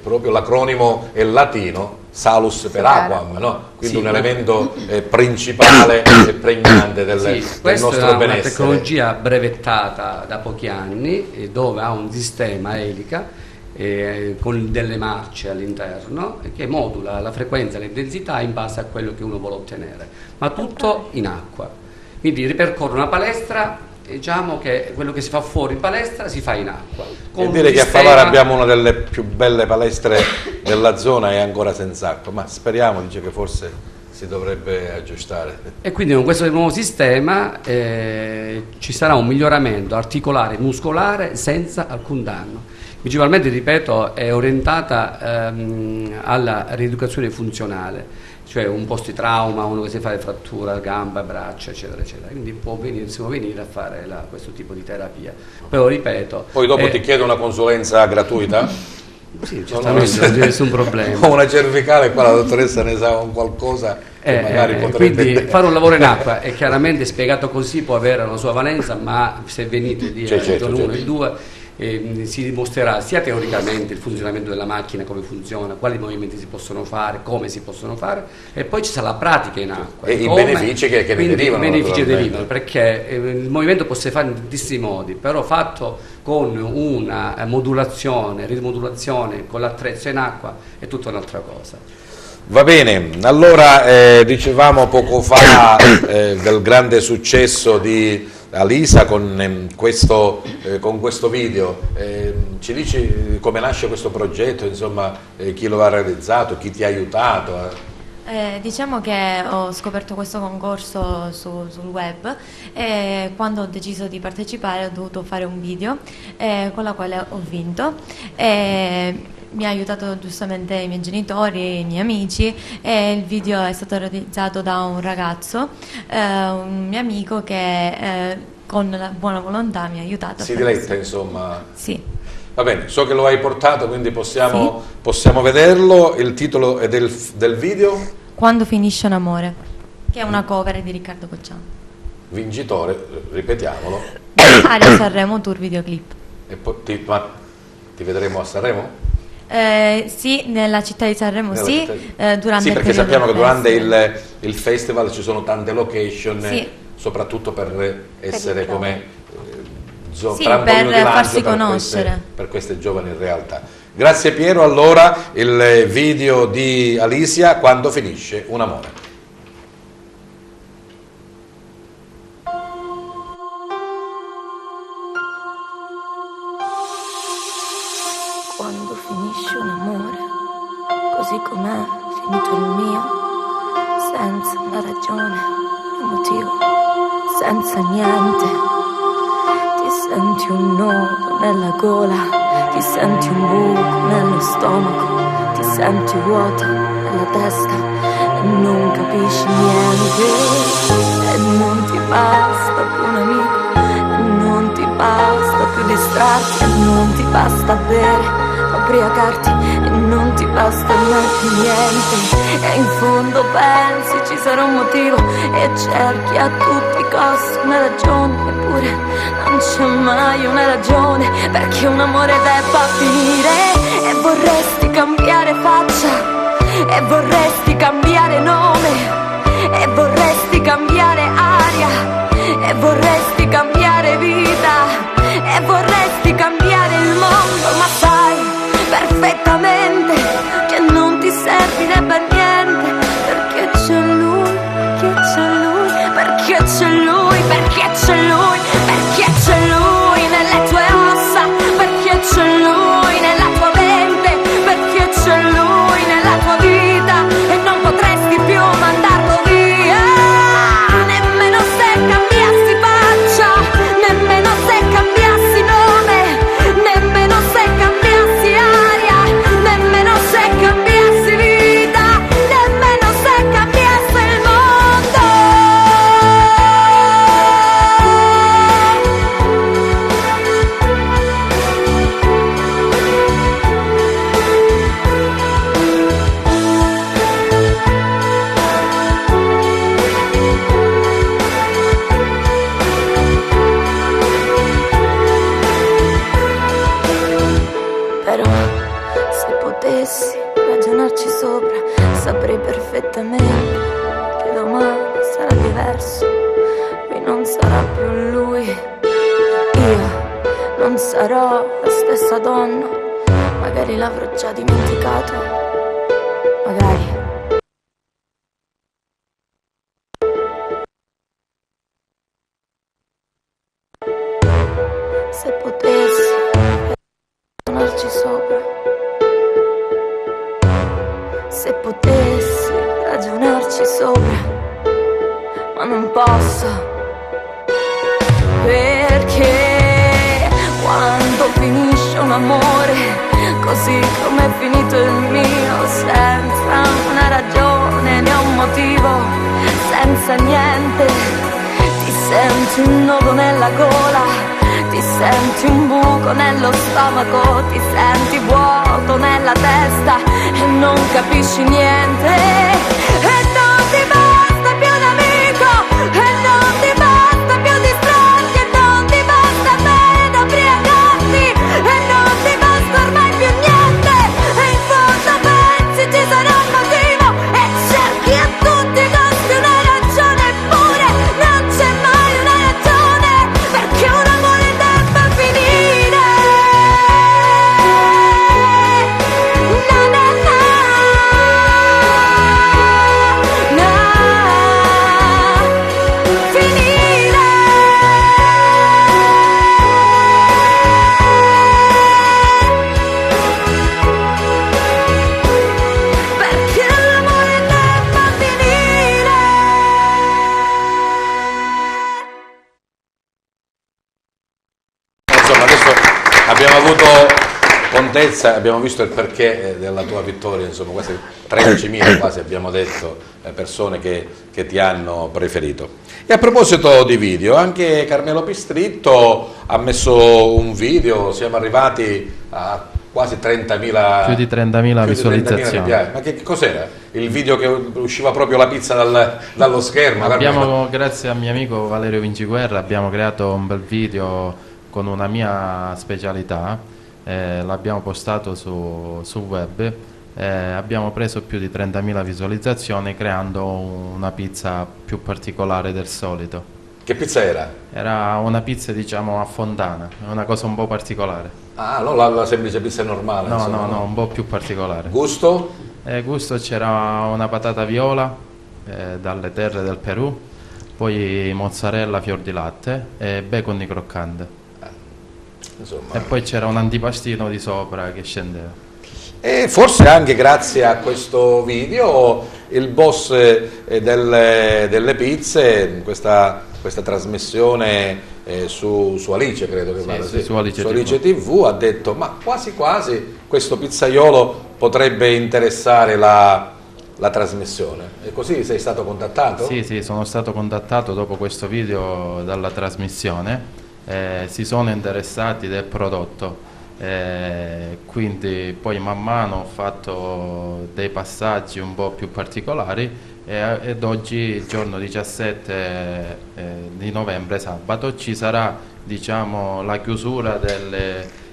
proprio l'acronimo è latino, salus per aquam, no? Quindi sì, un elemento principale e pregnante del nostro benessere. Questa è una tecnologia brevettata da pochi anni, dove ha un sistema elica con delle marce all'interno che modula la frequenza e l'intensità in base a quello che uno vuole ottenere, ma tutto in acqua. Quindi ripercorre una palestra, diciamo che quello che si fa fuori in palestra si fa in acqua. E dire che a Favara abbiamo una delle più belle palestre della zona e ancora senza acqua, ma speriamo, dice, che forse si dovrebbe aggiustare. E quindi con questo nuovo sistema ci sarà un miglioramento articolare e muscolare senza alcun danno. Principalmente, ripeto, è orientata alla rieducazione funzionale, cioè un post trauma, uno che si fa le fratture, gamba, braccia, eccetera, eccetera. Quindi si può venire a fare questo tipo di terapia. Però, ripeto... Poi dopo ti chiedo una consulenza gratuita? Sì, certamente, non c'è nessun problema. Ho una cervicale, qua la dottoressa ne sa un qualcosa che magari potrebbe... Quindi fare un lavoro in acqua è chiaramente spiegato così, può avere una sua valenza, ma se venite di uno e due... si dimostrerà sia teoricamente il funzionamento della macchina, come funziona, quali movimenti si possono fare, come si possono fare, e poi ci sarà la pratica in acqua. E i benefici che ne derivano. I benefici derivano, perché il movimento può essere fatto in tantissimi modi, però fatto con una modulazione, rimodulazione con l'attrezzo in acqua è tutta un'altra cosa. Va bene, allora dicevamo poco fa del grande successo di Alisa con questo video, ci dici come nasce questo progetto, insomma, chi lo ha realizzato, chi ti ha aiutato? Diciamo che ho scoperto questo concorso sul web e quando ho deciso di partecipare ho dovuto fare un video con la quale ho vinto. Mi ha aiutato giustamente i miei genitori, i miei amici, e il video è stato realizzato da un ragazzo, un mio amico che con la buona volontà mi ha aiutato. Si diletta, insomma. Sì. Va bene, so che lo hai portato, quindi possiamo vederlo. Il titolo è del video? Quando finisce un amore, che è una cover di Riccardo Cocciano. Vincitore, ripetiamolo. Aria Sanremo Tour videoclip. E poi ti vedremo a Sanremo? Sì, nella città di Sanremo, durante sì, perché sappiamo che durante il festival ci sono tante location, soprattutto per essere come per farsi conoscere per queste giovani realtà. Grazie Piero. Allora il video di Alicia, Quando finisce un amore. Quando finisce un amore, così com'è finito il mio, senza una ragione, un motivo, senza niente. Ti senti un nodo nella gola, ti senti un buco nello stomaco, ti senti vuota nella testa e non capisci niente. E non ti basta più un amico, e non ti basta più distrarti, e non ti basta bere, ubriacarti, e non ti basta mai più niente. E in fondo pensi ci sarà un motivo e cerchi a tutti i costi una ragione, eppure non c'è mai una ragione perché un amore debba finire. E vorresti cambiare faccia e vorresti cambiare nome, e vorresti cambiare aria, e vorresti cambiare vita, e vorresti cambiare il mondo, ma sai perfettamente che non ti servirebbe a niente, perché c'è lui, perché c'è lui, perché c'è lui, perché c'è lui, perché c'è lui nelle tue ossa, perché c'è lui nella tua mente, perché c'è lui nella tua vita e non potresti più mandarlo via, nemmeno se cambiassi faccia, nemmeno se cambiassi nome, nemmeno se cambiassi aria, nemmeno se cambiassi vita, nemmeno se cambiasse il mondo. Però se potessi ragionarci sopra, saprei perfettamente che domani sarà diverso. Lui non sarà più lui, io non sarò la stessa donna. Magari l'avrò già dimenticato, magari. Se potessi ragionarci sopra, se potessi ragionarci sopra, ma non posso, perché quando finisce un amore, così come è finito il mio, senza una ragione né un motivo, senza niente, ti senti un nodo nella gola, ti senti un buco nello stomaco, ti senti vuoto nella testa e non capisci niente, e non ti basta più un amico, e non ti basta più distrarti, e non ti basta bene da ubriacarti, e non ti basta ormai più niente, e in fondo pensi ci sarà un motivo e cerchi a tutti i costi una ragione, eppure non c'è mai una ragione, perché un amore debba finire. Na na na, na, finire. Perché l'amore debba finire. Insomma, adesso abbiamo avuto contezza, abbiamo visto il perché della tua vittoria, insomma, queste 13.000 quasi abbiamo detto persone che ti hanno preferito. E a proposito di video, anche Carmelo Pistritto ha messo un video, siamo arrivati a quasi 30.000, più di 30.000 visualizzazioni. Ma che cos'era? Il video che usciva proprio la pizza dallo schermo? Abbiamo, grazie al mio amico Valerio Vinciguerra, abbiamo creato un bel video con una mia specialità, l'abbiamo postato sul web, abbiamo preso più di 30.000 visualizzazioni creando una pizza più particolare del solito. Che pizza era? Era una pizza, diciamo, a fontana, una cosa un po' particolare. Ah, non la semplice pizza normale? No, insomma, no, un po' più particolare. Gusto? Gusto c'era una patata viola dalle terre del Perù, poi mozzarella, fior di latte e bacon di croccante. Insomma. E poi c'era un antipastino di sopra che scendeva. E forse anche grazie a questo video il boss delle pizze, questa trasmissione su Alice, credo che vada, sì, su Alice TV, ha detto ma quasi quasi questo pizzaiolo potrebbe interessare la trasmissione. E così sei stato contattato? Sì, sono stato contattato dopo questo video dalla trasmissione, si sono interessati del prodotto. Quindi poi man mano ho fatto dei passaggi un po' più particolari ed oggi, il giorno 17 di novembre, sabato, ci sarà, diciamo, la chiusura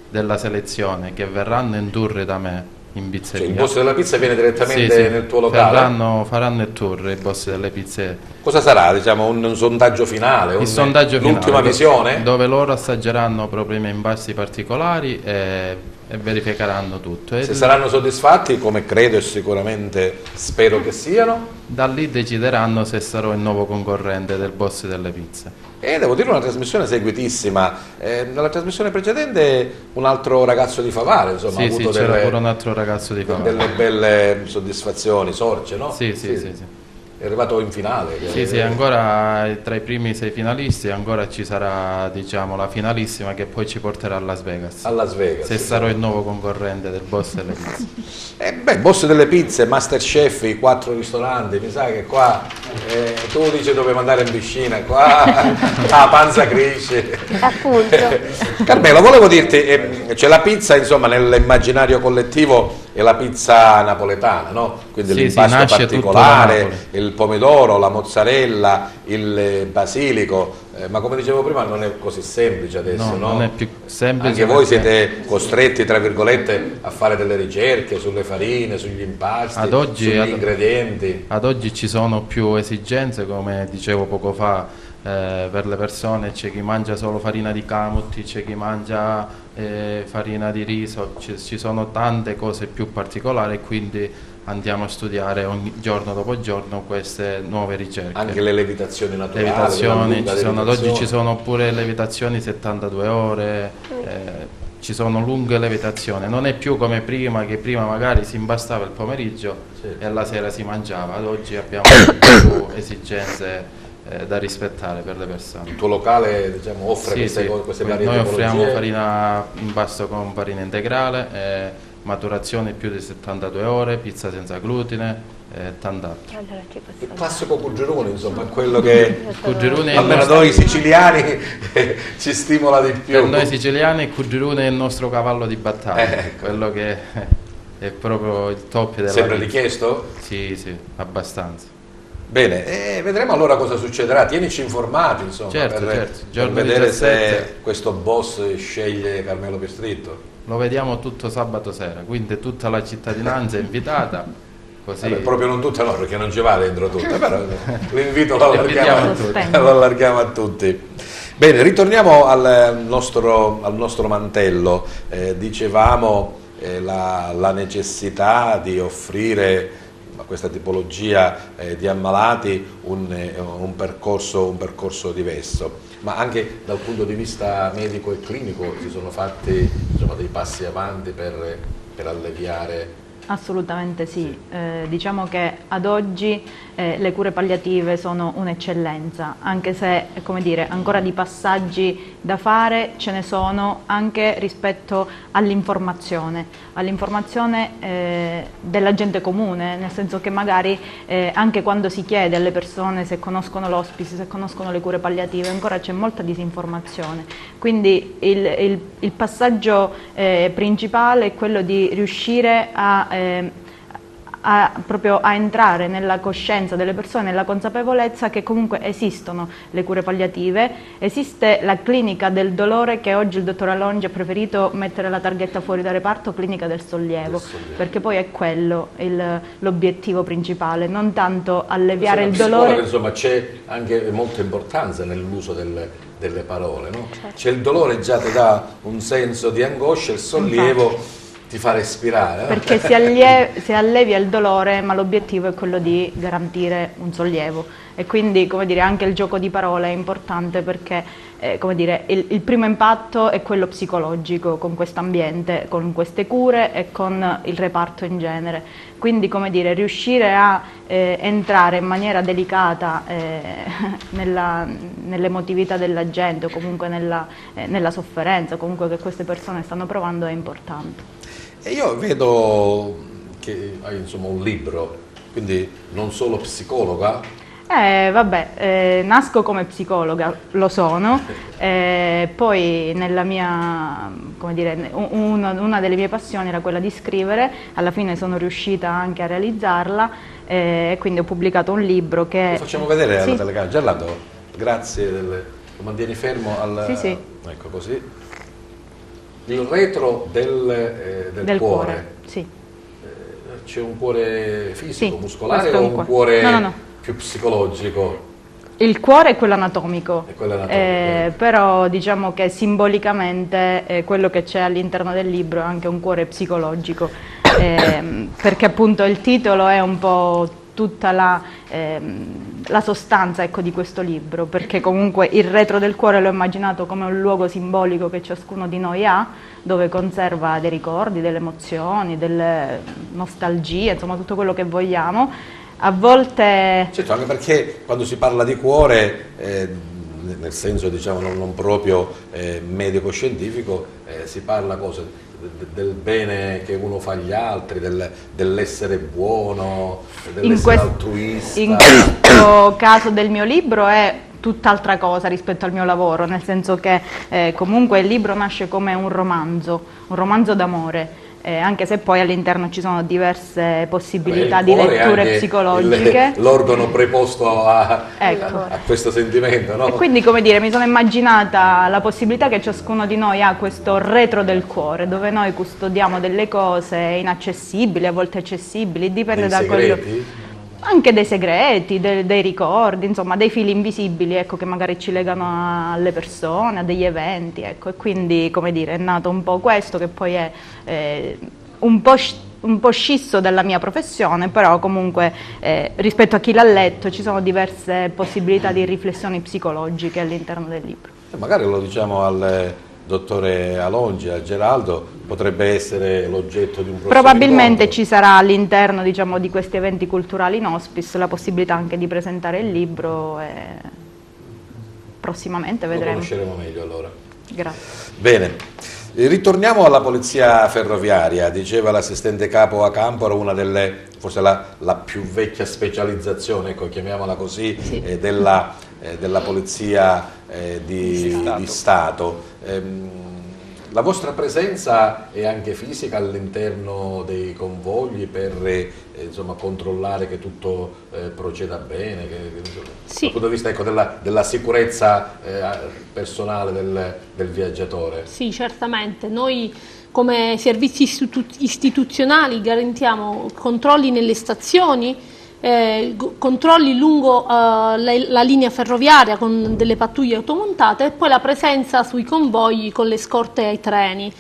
della selezione, che verranno indurre da me in pizzeria. Cioè, il boss della pizza viene direttamente nel tuo locale? Faranno il tour i boss delle pizze. Cosa sarà? Diciamo un sondaggio finale? Il sondaggio finale, l'ultima visione? Dove loro assaggeranno proprio i impasti particolari e verificheranno tutto. Se saranno soddisfatti, come credo e sicuramente spero che siano, da lì decideranno se sarò il nuovo concorrente del boss delle pizze. E devo dire una trasmissione seguitissima. Nella trasmissione precedente un altro ragazzo di Favara, insomma, ha avuto c'era pure un altro ragazzo di Favara. delle belle soddisfazioni, Sorce, no? Sì. È arrivato in finale. Sì, ancora tra i primi 6 finalisti, ancora ci sarà, diciamo, la finalissima che poi ci porterà a Las Vegas. A Las Vegas. Se sarò il nuovo concorrente del boss delle pizze. Boss delle pizze, Masterchef, i 4 ristoranti, mi sa che qua tu dici dove mandare in piscina, qua panza cresce. Appunto. Carmelo, volevo dirti, c'è la pizza, insomma, nell'immaginario collettivo è la pizza napoletana, no? Quindi l'impasto particolare, il pomodoro, la mozzarella, il basilico, ma come dicevo prima non è così semplice adesso, no? Non è più semplice. Anche voi siete costretti, tra virgolette, a fare delle ricerche sulle farine, sugli impasti, sugli ingredienti. Ad oggi ci sono più esigenze, come dicevo poco fa, per le persone. C'è chi mangia solo farina di camutti, c'è chi mangia farina di riso, ci sono tante cose più particolari, quindi andiamo a studiare ogni giorno dopo giorno queste nuove ricerche. Anche le levitazioni naturali. Ad oggi ci sono pure levitazioni 72 ore, ci sono lunghe levitazioni, non è più come prima, che prima magari si impastava il pomeriggio e alla sera si mangiava. Ad oggi abbiamo più esigenze da rispettare per le persone. Il tuo locale, diciamo, offre queste varie Noi tipologie? offriamo farina impasto con farina integrale, maturazione più di 72 ore, pizza senza glutine e tant'altro. Il classico Cuggirone, insomma, è quello che almeno noi siciliani ci stimola di più. Per noi siciliani il Cuggirone è il nostro cavallo di battaglia, quello che è proprio il top della Sempre pizza. richiesto? Sì, abbastanza. Bene, vedremo allora cosa succederà, tienici informati, insomma, per vedere 17. Se questo boss sceglie Carmelo Pistritto. Lo vediamo tutto sabato sera, quindi tutta la cittadinanza è invitata. Così... proprio non tutta, no, perché non ci va dentro tutta, però l'invito lo allarghiamo a tutti. Bene, ritorniamo al nostro mantello. Dicevamo la necessità di offrire a questa tipologia di ammalati un percorso diverso, ma anche dal punto di vista medico e clinico si sono fatti, insomma, dei passi avanti per alleviare. Assolutamente sì, diciamo che ad oggi le cure palliative sono un'eccellenza, anche se, come dire, ancora di passaggi da fare ce ne sono anche rispetto all'informazione della gente comune, nel senso che magari anche quando si chiede alle persone se conoscono l'hospice, se conoscono le cure palliative, ancora c'è molta disinformazione, quindi il passaggio principale è quello di riuscire proprio a entrare nella coscienza delle persone, nella consapevolezza che comunque esistono le cure palliative, esiste la clinica del dolore che oggi il dottor Alongi ha preferito mettere la targhetta fuori dal reparto, clinica del sollievo, perché poi è quello l'obiettivo principale, non tanto alleviare il dolore. Insomma, c'è anche molta importanza nell'uso delle parole, no? C'è il dolore, già ti dà un senso di angoscia, il sollievo ti fa respirare. Perché si allevia il dolore, ma l'obiettivo è quello di garantire un sollievo. E quindi, come dire, anche il gioco di parole è importante perché, come dire, il primo impatto è quello psicologico con questo ambiente, con queste cure e con il reparto in genere. Quindi, come dire, riuscire a entrare in maniera delicata nell'emotività della gente o comunque nella sofferenza comunque che queste persone stanno provando è importante. E io vedo che hai, insomma, un libro, quindi non solo psicologa. Nasco come psicologa, lo sono, poi nella mia, come dire, una delle mie passioni era quella di scrivere, alla fine sono riuscita anche a realizzarla, quindi ho pubblicato un libro che... Lo facciamo vedere alla telecamera, Gerlando, grazie, lo mantieni fermo al... Sì. Ecco così. Il retro del cuore. Sì. c'è un cuore fisico, Sì, muscolare questo è o un cuore no. più psicologico? Il cuore è quello anatomico, È però diciamo che simbolicamente quello che c'è all'interno del libro è anche un cuore psicologico, perché appunto il titolo è un po' tutta la sostanza, ecco, di questo libro, perché comunque il retro del cuore l'ho immaginato come un luogo simbolico che ciascuno di noi ha, dove conserva dei ricordi, delle emozioni, delle nostalgie, insomma tutto quello che vogliamo. A volte... Certo, anche perché quando si parla di cuore, nel senso diciamo non proprio medico-scientifico, si parla del bene che uno fa agli altri, dell'essere buono, dell'essere altruista. In questo caso del mio libro è tutt'altra cosa rispetto al mio lavoro, nel senso che comunque il libro nasce come un romanzo d'amore. Anche se poi all'interno ci sono diverse possibilità di letture psicologiche. L'organo preposto a questo sentimento, no? E quindi, come dire, mi sono immaginata la possibilità che ciascuno di noi ha questo retro del cuore, dove noi custodiamo delle cose inaccessibili, a volte accessibili, dipende da quello... Anche dei segreti, dei ricordi, insomma dei fili invisibili, ecco, che magari ci legano alle persone, a degli eventi, ecco, e quindi, come dire, è nato un po' questo, che poi è un po' scisso dalla mia professione, però comunque rispetto a chi l'ha letto ci sono diverse possibilità di riflessioni psicologiche all'interno del libro. Magari lo diciamo al dottore Alongi, a Geraldo, potrebbe essere l'oggetto di un prossimo Probabilmente incontro. ci sarà all'interno, diciamo, di questi eventi culturali in hospice la possibilità anche di presentare il libro e prossimamente vedremo. Lo conosceremo meglio allora. Grazie. Bene, ritorniamo alla polizia ferroviaria. Diceva l'assistente capo a Camporo, una delle, forse la più vecchia specializzazione, ecco, chiamiamola così, sì, della polizia di Stato. La vostra presenza è anche fisica all'interno dei convogli per insomma, controllare che tutto proceda bene, sì, dal punto di vista, ecco, della sicurezza personale del viaggiatore? Sì, certamente. Noi come servizi istituzionali garantiamo controlli nelle stazioni, controlli lungo la linea ferroviaria con delle pattuglie automontate e poi la presenza sui convogli con le scorte ai treni.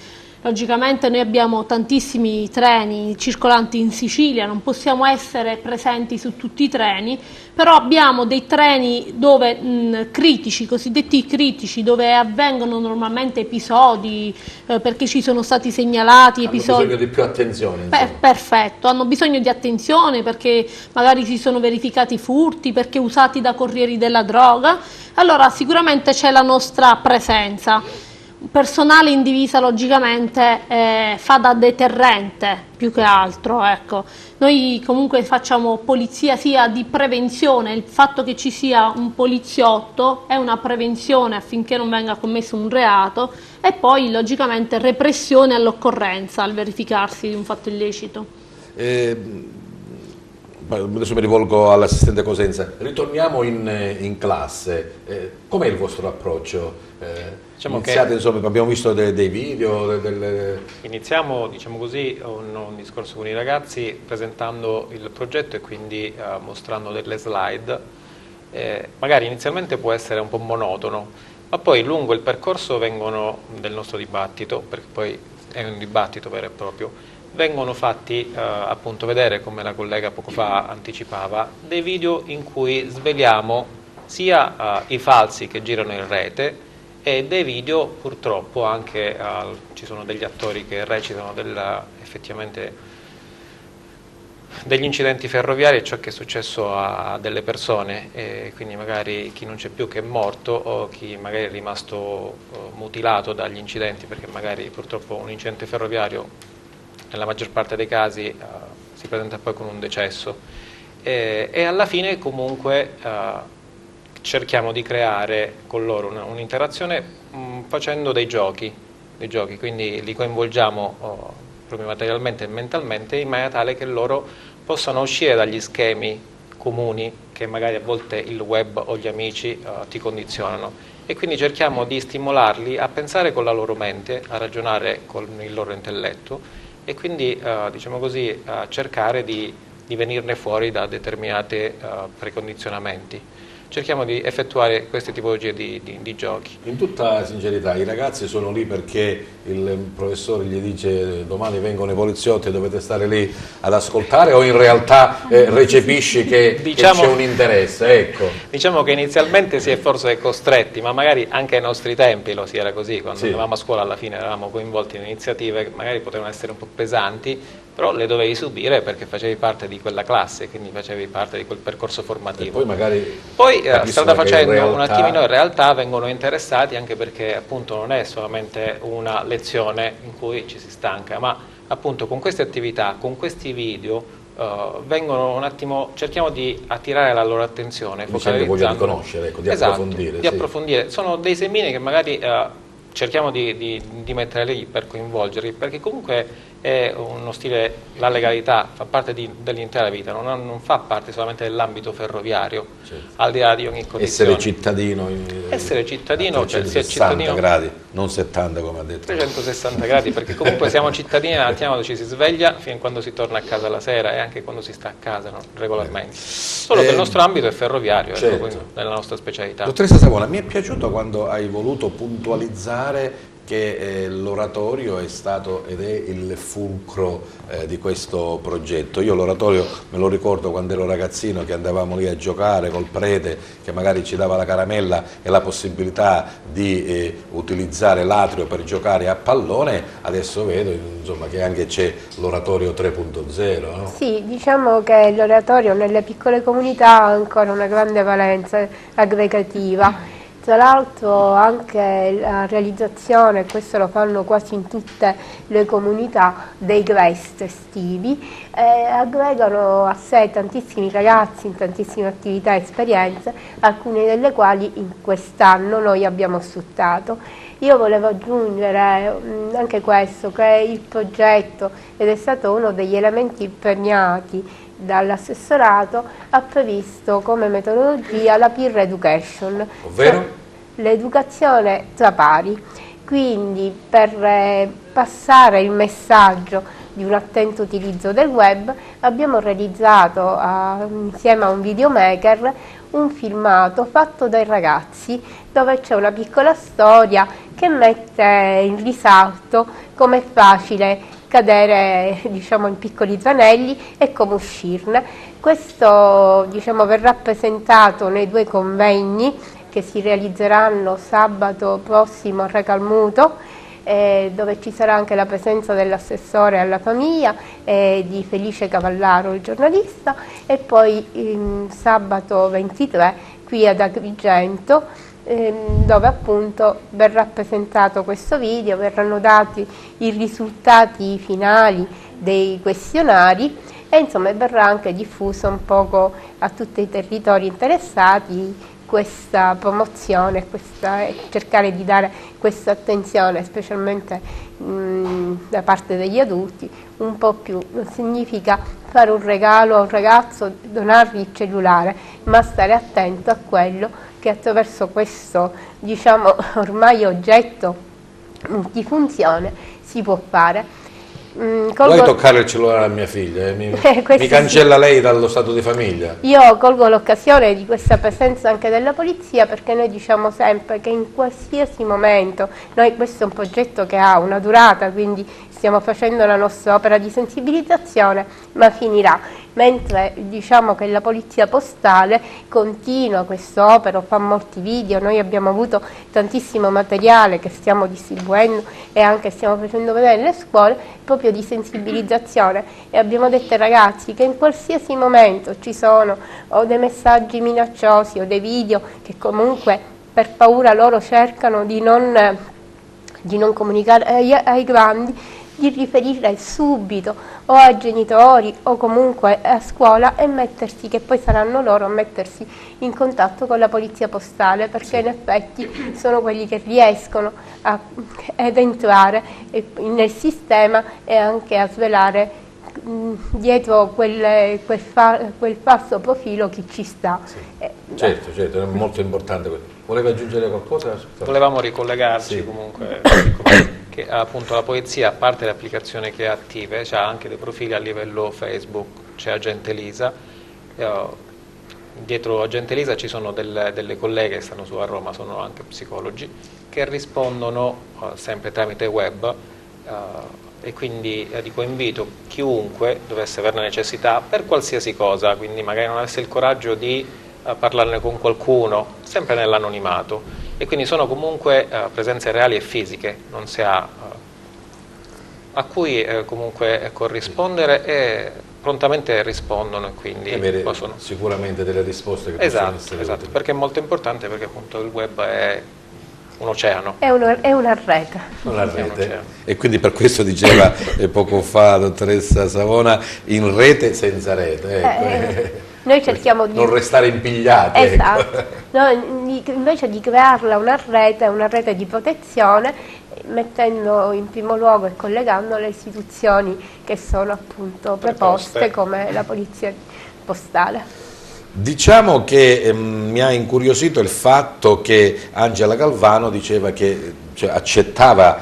Logicamente noi abbiamo tantissimi treni circolanti in Sicilia, non possiamo essere presenti su tutti i treni, però abbiamo dei treni dove critici, cosiddetti critici, dove avvengono normalmente episodi perché ci sono stati segnalati episodi. Hanno bisogno di più attenzione. Perfetto, hanno bisogno di attenzione perché magari si sono verificati furti, perché usati da corrieri della droga. Allora sicuramente c'è la nostra presenza. Personale in divisa logicamente fa da deterrente più che altro, ecco. Noi comunque facciamo polizia sia di prevenzione, il fatto che ci sia un poliziotto è una prevenzione affinché non venga commesso un reato e poi logicamente repressione all'occorrenza al verificarsi di un fatto illecito. Adesso mi rivolgo all'assistente Cosenza, ritorniamo in classe, com'è il vostro approccio? Diciamo Iniziate, che insomma, abbiamo visto dei video, iniziamo, diciamo così, un discorso con i ragazzi presentando il progetto e quindi mostrando delle slide. Magari inizialmente può essere un po' monotono, ma poi lungo il percorso vengono del nostro dibattito, perché poi è un dibattito vero e proprio, vengono fatti appunto vedere, come la collega poco fa anticipava, dei video in cui sveliamo sia i falsi che girano in rete e dei video purtroppo anche, ci sono degli attori che recitano effettivamente degli incidenti ferroviari e ciò che è successo a delle persone, e quindi magari chi non c'è più che è morto o chi magari è rimasto mutilato dagli incidenti, perché magari purtroppo un incidente ferroviario nella maggior parte dei casi si presenta poi con un decesso e alla fine comunque cerchiamo di creare con loro un'interazione facendo dei giochi, quindi li coinvolgiamo proprio materialmente e mentalmente in maniera tale che loro possano uscire dagli schemi comuni che magari a volte il web o gli amici ti condizionano, e quindi cerchiamo di stimolarli a pensare con la loro mente, a ragionare con il loro intelletto e quindi diciamo così, cercare di venirne fuori da determinati precondizionamenti. Cerchiamo di effettuare queste tipologie di giochi. In tutta sincerità, i ragazzi sono lì perché il professore gli dice domani vengono i poliziotti e dovete stare lì ad ascoltare, o in realtà recepisci che c'è un interesse? Ecco. Diciamo che inizialmente si è forse costretti, ma magari anche ai nostri tempi lo si era così, quando andavamo a scuola alla fine eravamo coinvolti in iniziative che magari potevano essere un po' pesanti, però le dovevi subire perché facevi parte di quella classe, quindi facevi parte di quel percorso formativo. E poi strada facendo un attimino in realtà vengono interessati, anche perché appunto non è solamente una lezione in cui ci si stanca, ma appunto con queste attività, con questi video vengono un attimo, cerchiamo di attirare la loro attenzione, focalizzando di conoscere, ecco, di approfondire. Di approfondire. Sono dei semini che magari cerchiamo di mettere lì per coinvolgerli, perché comunque è uno stile, la legalità fa parte dell'intera vita, non fa parte solamente dell'ambito ferroviario, al di là di ogni condizione. Essere cittadino, cioè sia cittadino, gradi, non 70 come ha detto. 360 gradi, perché comunque siamo cittadini la mattina quando ci si sveglia, fino a quando si torna a casa la sera e anche quando si sta a casa, no? Regolarmente. Solo che il nostro ambito è ferroviario, ecco, nella nostra specialità. Dottoressa Savona, mi è piaciuto quando hai voluto puntualizzare che l'oratorio è stato ed è il fulcro di questo progetto. Io l'oratorio me lo ricordo quando ero ragazzino, che andavamo lì a giocare col prete che magari ci dava la caramella e la possibilità di utilizzare l'atrio per giocare a pallone. Adesso vedo insomma che anche c'è l'oratorio 3.0, no? Sì, diciamo che l'oratorio nelle piccole comunità ha ancora una grande valenza aggregativa. Tra l'altro anche la realizzazione, questo lo fanno quasi in tutte le comunità, dei guest estivi, aggregano a sé tantissimi ragazzi in tantissime attività e esperienze, alcune delle quali in quest'anno noi abbiamo sfruttato. Io volevo aggiungere anche questo, che il progetto, ed è stato uno degli elementi premiati dall'assessorato, ha previsto come metodologia la peer education, ovvero l'educazione tra pari. Quindi per passare il messaggio di un attento utilizzo del web abbiamo realizzato insieme a un videomaker un filmato fatto dai ragazzi dove c'è una piccola storia che mette in risalto com'è facile cadere, diciamo, in piccoli tranelli e come uscirne. Questo, diciamo, verrà presentato nei 2 convegni che si realizzeranno sabato prossimo a Recalmuto, dove ci sarà anche la presenza dell'assessore alla famiglia e di Felice Cavallaro, il giornalista, e poi sabato 23 qui ad Agrigento, dove appunto verrà presentato questo video, verranno dati i risultati finali dei questionari e insomma verrà anche diffuso un poco a tutti i territori interessati questa promozione, cercare di dare questa attenzione specialmente da parte degli adulti un po' più. Non significa fare un regalo a un ragazzo, donargli il cellulare, ma stare attento a quello che attraverso questo, diciamo, ormai oggetto multifunzione si può fare. Vuoi toccare il cellulare a mia figlia? Mi cancella lei dallo stato di famiglia? Io colgo l'occasione di questa presenza anche della polizia, perché noi diciamo sempre che in qualsiasi momento, questo è un progetto che ha una durata, quindi stiamo facendo la nostra opera di sensibilizzazione, ma finirà. Mentre diciamo che la polizia postale continua quest'opera, fa molti video, noi abbiamo avuto tantissimo materiale che stiamo distribuendo e anche stiamo facendo vedere nelle scuole, proprio di sensibilizzazione, e abbiamo detto ai ragazzi che in qualsiasi momento ci sono o dei messaggi minacciosi o dei video che comunque per paura loro cercano di non comunicare ai grandi, di riferire subito o ai genitori o comunque a scuola e mettersi, che poi saranno loro a mettersi in contatto con la polizia postale, perché in effetti sono quelli che riescono ad entrare nel sistema e anche a svelare dietro quel falso profilo chi ci sta. Certo, è molto importante. Voleva aggiungere qualcosa? Volevamo ricollegarci comunque. che appunto la polizia, a parte le applicazioni che ha attive, ha anche dei profili a livello Facebook, c'è Agente Elisa. Dietro Agente Elisa ci sono delle colleghe che stanno su a Roma, sono anche psicologi, che rispondono sempre tramite web, e quindi dico, invito chiunque dovesse avere necessità per qualsiasi cosa, quindi magari non avesse il coraggio di parlarne con qualcuno, sempre nell'anonimato, e quindi sono comunque presenze reali e fisiche, non si ha, a cui comunque corrispondere, e prontamente rispondono, e quindi possono sicuramente delle risposte che possono essere utili. Perché è molto importante, perché appunto il web è un oceano. È una rete. Una rete. E quindi per questo diceva poco fa la dottoressa Savona, in rete senza rete. Ecco. Noi cerchiamo di non restare impigliati. Esatto. Ecco. No, invece di crearla una rete di protezione, mettendo in primo luogo e collegando le istituzioni che sono appunto preposte come la polizia postale. Diciamo che mi ha incuriosito il fatto che Angela Galvano diceva che accettava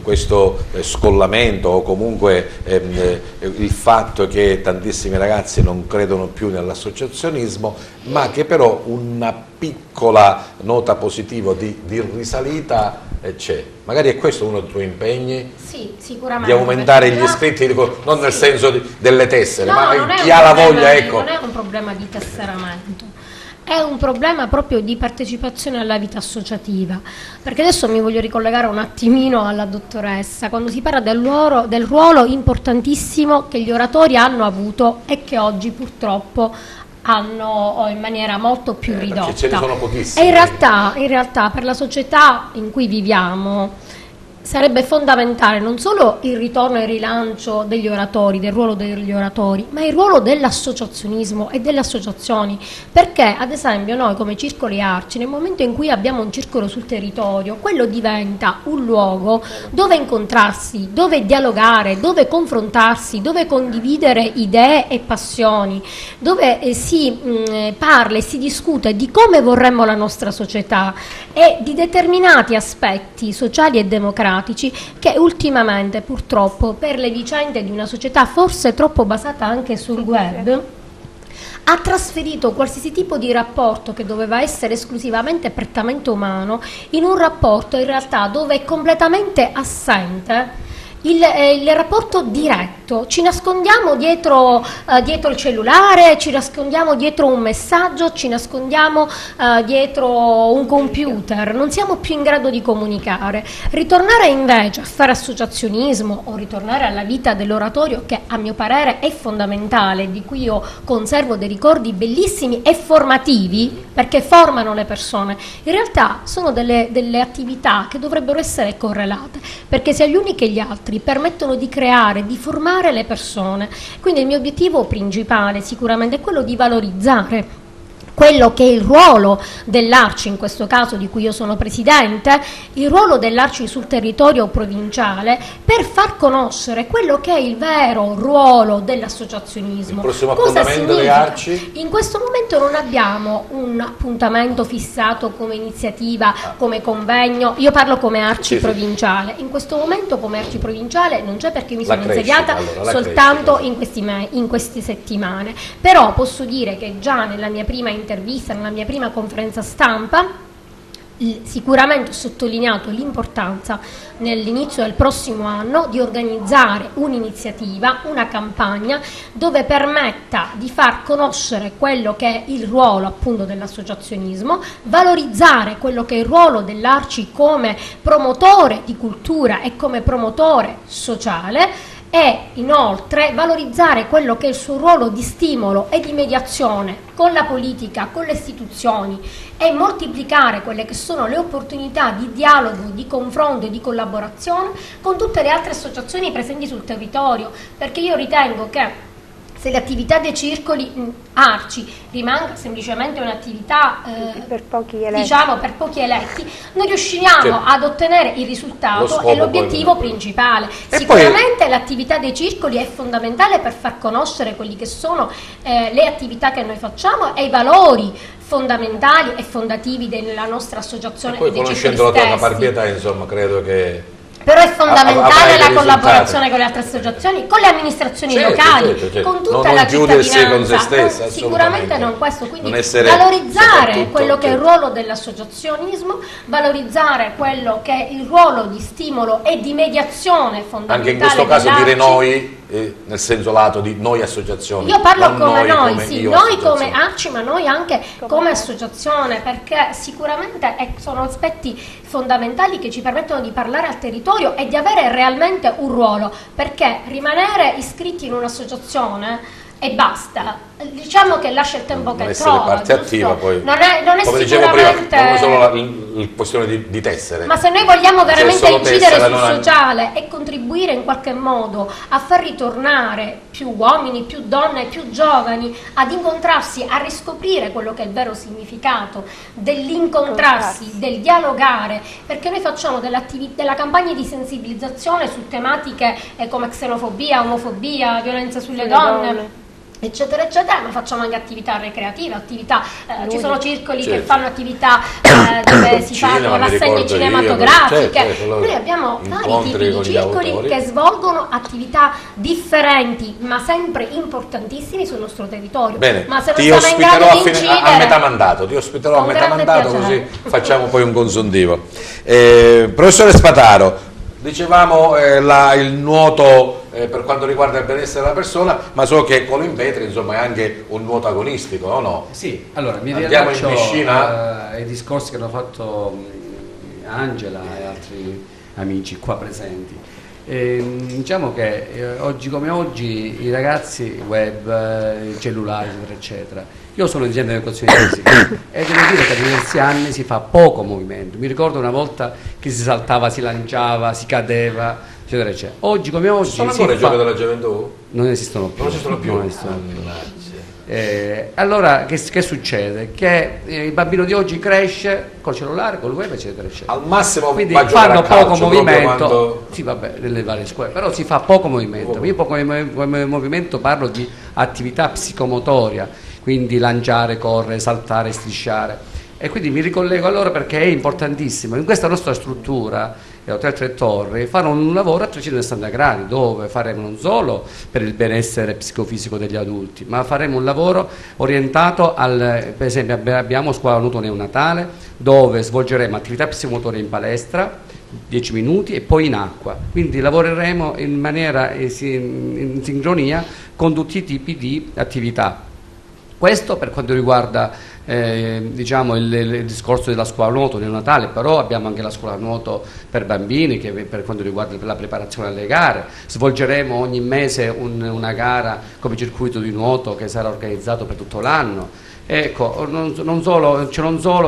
questo scollamento, o comunque il fatto che tantissimi ragazzi non credono più nell'associazionismo, ma che però una piccola nota positiva di risalita c'è. Magari è questo uno dei tuoi impegni? Sì, sicuramente. Di aumentare gli iscritti, dico, non nel senso delle tessere, no, ma chi ha la voglia, ecco. Non è un problema di tesseramento, è un problema proprio di partecipazione alla vita associativa, perché adesso mi voglio ricollegare un attimino alla dottoressa, quando si parla del ruolo importantissimo che gli oratori hanno avuto e che oggi purtroppo hanno in maniera molto più ridotta. Ce ne sono pochissimi. E in realtà per la società in cui viviamo sarebbe fondamentale non solo il ritorno e il rilancio degli oratori, del ruolo degli oratori, ma il ruolo dell'associazionismo e delle associazioni, perché ad esempio noi come Circoli Arci, nel momento in cui abbiamo un circolo sul territorio, quello diventa un luogo dove incontrarsi, dove dialogare, dove confrontarsi, dove condividere idee e passioni, dove si parla e si discute di come vorremmo la nostra società e di determinati aspetti sociali e democratici che ultimamente purtroppo per le vicende di una società forse troppo basata anche sul web ha trasferito qualsiasi tipo di rapporto che doveva essere esclusivamente prettamente umano in un rapporto in realtà dove è completamente assente il rapporto diretto. Ci nascondiamo dietro il cellulare, ci nascondiamo dietro un messaggio, ci nascondiamo dietro un computer, non siamo più in grado di comunicare. Ritornare invece a fare associazionismo o ritornare alla vita dell'oratorio, che a mio parere è fondamentale, di cui io conservo dei ricordi bellissimi e formativi, perché formano le persone, in realtà sono delle attività che dovrebbero essere correlate, perché sia gli uni che gli altri permettono di creare, di formare le persone. Quindi il mio obiettivo principale sicuramente è quello di valorizzare quello che è il ruolo dell'Arci, in questo caso di cui io sono presidente, il ruolo dell'Arci sul territorio provinciale, per far conoscere quello che è il vero ruolo dell'associazionismo. Il prossimo appuntamento delle Arci? In questo momento non abbiamo un appuntamento fissato come iniziativa, come convegno. Io parlo come Arci provinciale. In questo momento come Arci provinciale non c'è, perché mi sono insediata soltanto in queste settimane. Però posso dire che già nella mia prima intervista, nella mia prima conferenza stampa, sicuramente ho sottolineato l'importanza nell'inizio del prossimo anno di organizzare un'iniziativa, una campagna dove permetta di far conoscere quello che è il ruolo appunto dell'associazionismo, valorizzare quello che è il ruolo dell'Arci come promotore di cultura e come promotore sociale, e inoltre valorizzare quello che è il suo ruolo di stimolo e di mediazione con la politica, con le istituzioni, e moltiplicare quelle che sono le opportunità di dialogo, di confronto e di collaborazione con tutte le altre associazioni presenti sul territorio, perché io ritengo che se l'attività dei circoli Arci rimanga semplicemente un'attività per pochi eletti, diciamo per pochi eletti, noi riusciremo ad ottenere il risultato e l'obiettivo principale. Sicuramente l'attività dei circoli è fondamentale per far conoscere quelli che sono le attività che noi facciamo e i valori fondamentali e fondativi della nostra associazione. E poi, conoscendo la tua caparbietà, insomma, credo che Però è fondamentale la collaborazione con le altre associazioni, con le amministrazioni locali, con tutta la cittadinanza. Con se stessa, sicuramente non questo, quindi non valorizzare quello che è il ruolo dell'associazionismo, valorizzare quello che è il ruolo di stimolo e di mediazione fondamentale. Anche in questo caso dire noi, nel senso lato di noi associazioni. Io parlo come noi, sì, noi come ARCI, ma noi anche come associazione, perché sicuramente sono aspetti fondamentali che ci permettono di parlare al territorio e di avere realmente un ruolo, perché rimanere iscritti in un'associazione e basta, diciamo che lascia il tempo che trova, parte attiva, poi, non è come sicuramente... dicevo prima, non è solo la questione di tessere, ma se noi vogliamo veramente incidere sul sociale e contribuire in qualche modo a far ritornare più uomini, più donne, più giovani ad incontrarsi, a riscoprire quello che è il vero significato dell'incontrarsi, del dialogare, perché noi facciamo della campagna di sensibilizzazione su tematiche come xenofobia, omofobia, violenza sulle donne, eccetera eccetera, ma facciamo anche attività recreative, ci sono circoli che fanno attività dove si fanno rassegne cinematografiche, noi abbiamo vari tipi di circoli che svolgono attività differenti ma sempre importantissimi sul nostro territorio. Bene, ma se ti non siamo in grado di incidere, a metà mandato, ti ospiterò a metà mandato, così facciamo poi un consuntivo. Professore Spataro, dicevamo il nuoto per quanto riguarda il benessere della persona, ma so che Colin Petri insomma è anche un nuoto agonistico, o no? Sì, allora mi andiamo in riallaccio piscina ai discorsi che hanno fatto Angela e altri amici qua presenti. Diciamo che oggi come oggi i ragazzi web, cellulari eccetera eccetera, io sono dirigente dell'educazione fisica e devo dire che da diversi anni si fa poco movimento. Mi ricordo una volta che si saltava, si lanciava, si cadeva eccetera eccetera. Oggi come oggi sono ancora i giochi della gioventù? Non esistono più. Non esistono più? Non esistono più. Allora che succede? Che il bambino di oggi cresce col cellulare, col web eccetera eccetera, al massimo quindi fanno poco movimento quando... sì vabbè, nelle varie scuole, però si fa poco movimento. Io come movimento parlo di attività psicomotoria, quindi lanciare, correre, saltare, strisciare, e quindi mi ricollego allora perché è importantissimo in questa nostra struttura Hotel Tre Torri fare un lavoro a 360 gradi dove faremo non solo per il benessere psicofisico degli adulti, ma faremo un lavoro orientato per esempio abbiamo scuola nuoto neonatale dove svolgeremo attività psicomotoria in palestra 10 minuti e poi in acqua, quindi lavoreremo in maniera in sincronia con tutti i tipi di attività. Questo per quanto riguarda diciamo il discorso della scuola nuoto neonatale, però abbiamo anche la scuola nuoto per bambini che per quanto riguarda la preparazione alle gare. Svolgeremo ogni mese una gara come circuito di nuoto che sarà organizzato per tutto l'anno. Ecco, non solo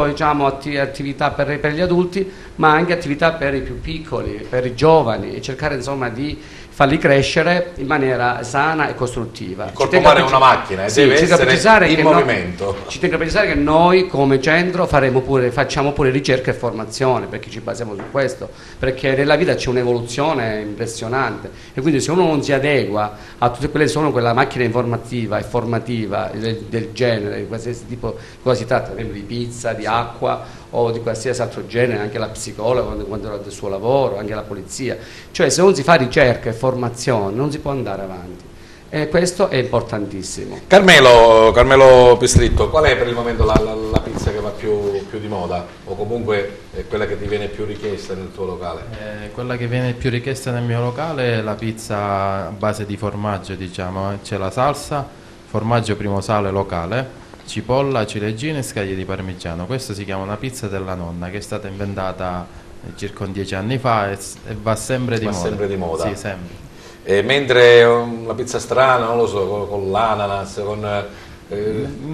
diciamo, attività per gli adulti, ma anche attività per i più piccoli, per i giovani, e cercare insomma di farli crescere in maniera sana e costruttiva. Il corpo umano è una macchina e deve essere in movimento. Ci tengo a precisare che noi come centro facciamo pure ricerca e formazione, perché ci basiamo su questo, perché nella vita c'è un'evoluzione impressionante e quindi se uno non si adegua a tutte quelle che sono quella macchina informativa e formativa del genere, di qualsiasi tipo, cosa si tratta, per esempio di pizza, di acqua o di qualsiasi altro genere, anche la psicologa quando era del suo lavoro, anche la polizia, cioè se non si fa ricerca e formazione non si può andare avanti e questo è importantissimo. Carmelo Pistritto, qual è per il momento la pizza che va più di moda o comunque quella che ti viene più richiesta nel tuo locale? Quella che viene più richiesta nel mio locale è la pizza a base di formaggio, diciamo, c'è la salsa, formaggio primo sale locale, cipolla, ciliegine e scaglie di parmigiano. Questa si chiama una pizza della nonna, che è stata inventata circa 10 anni fa e va sempre di moda. Sempre di moda? Sì, sempre. Mentre la pizza strana, non lo so, con l'ananas, con...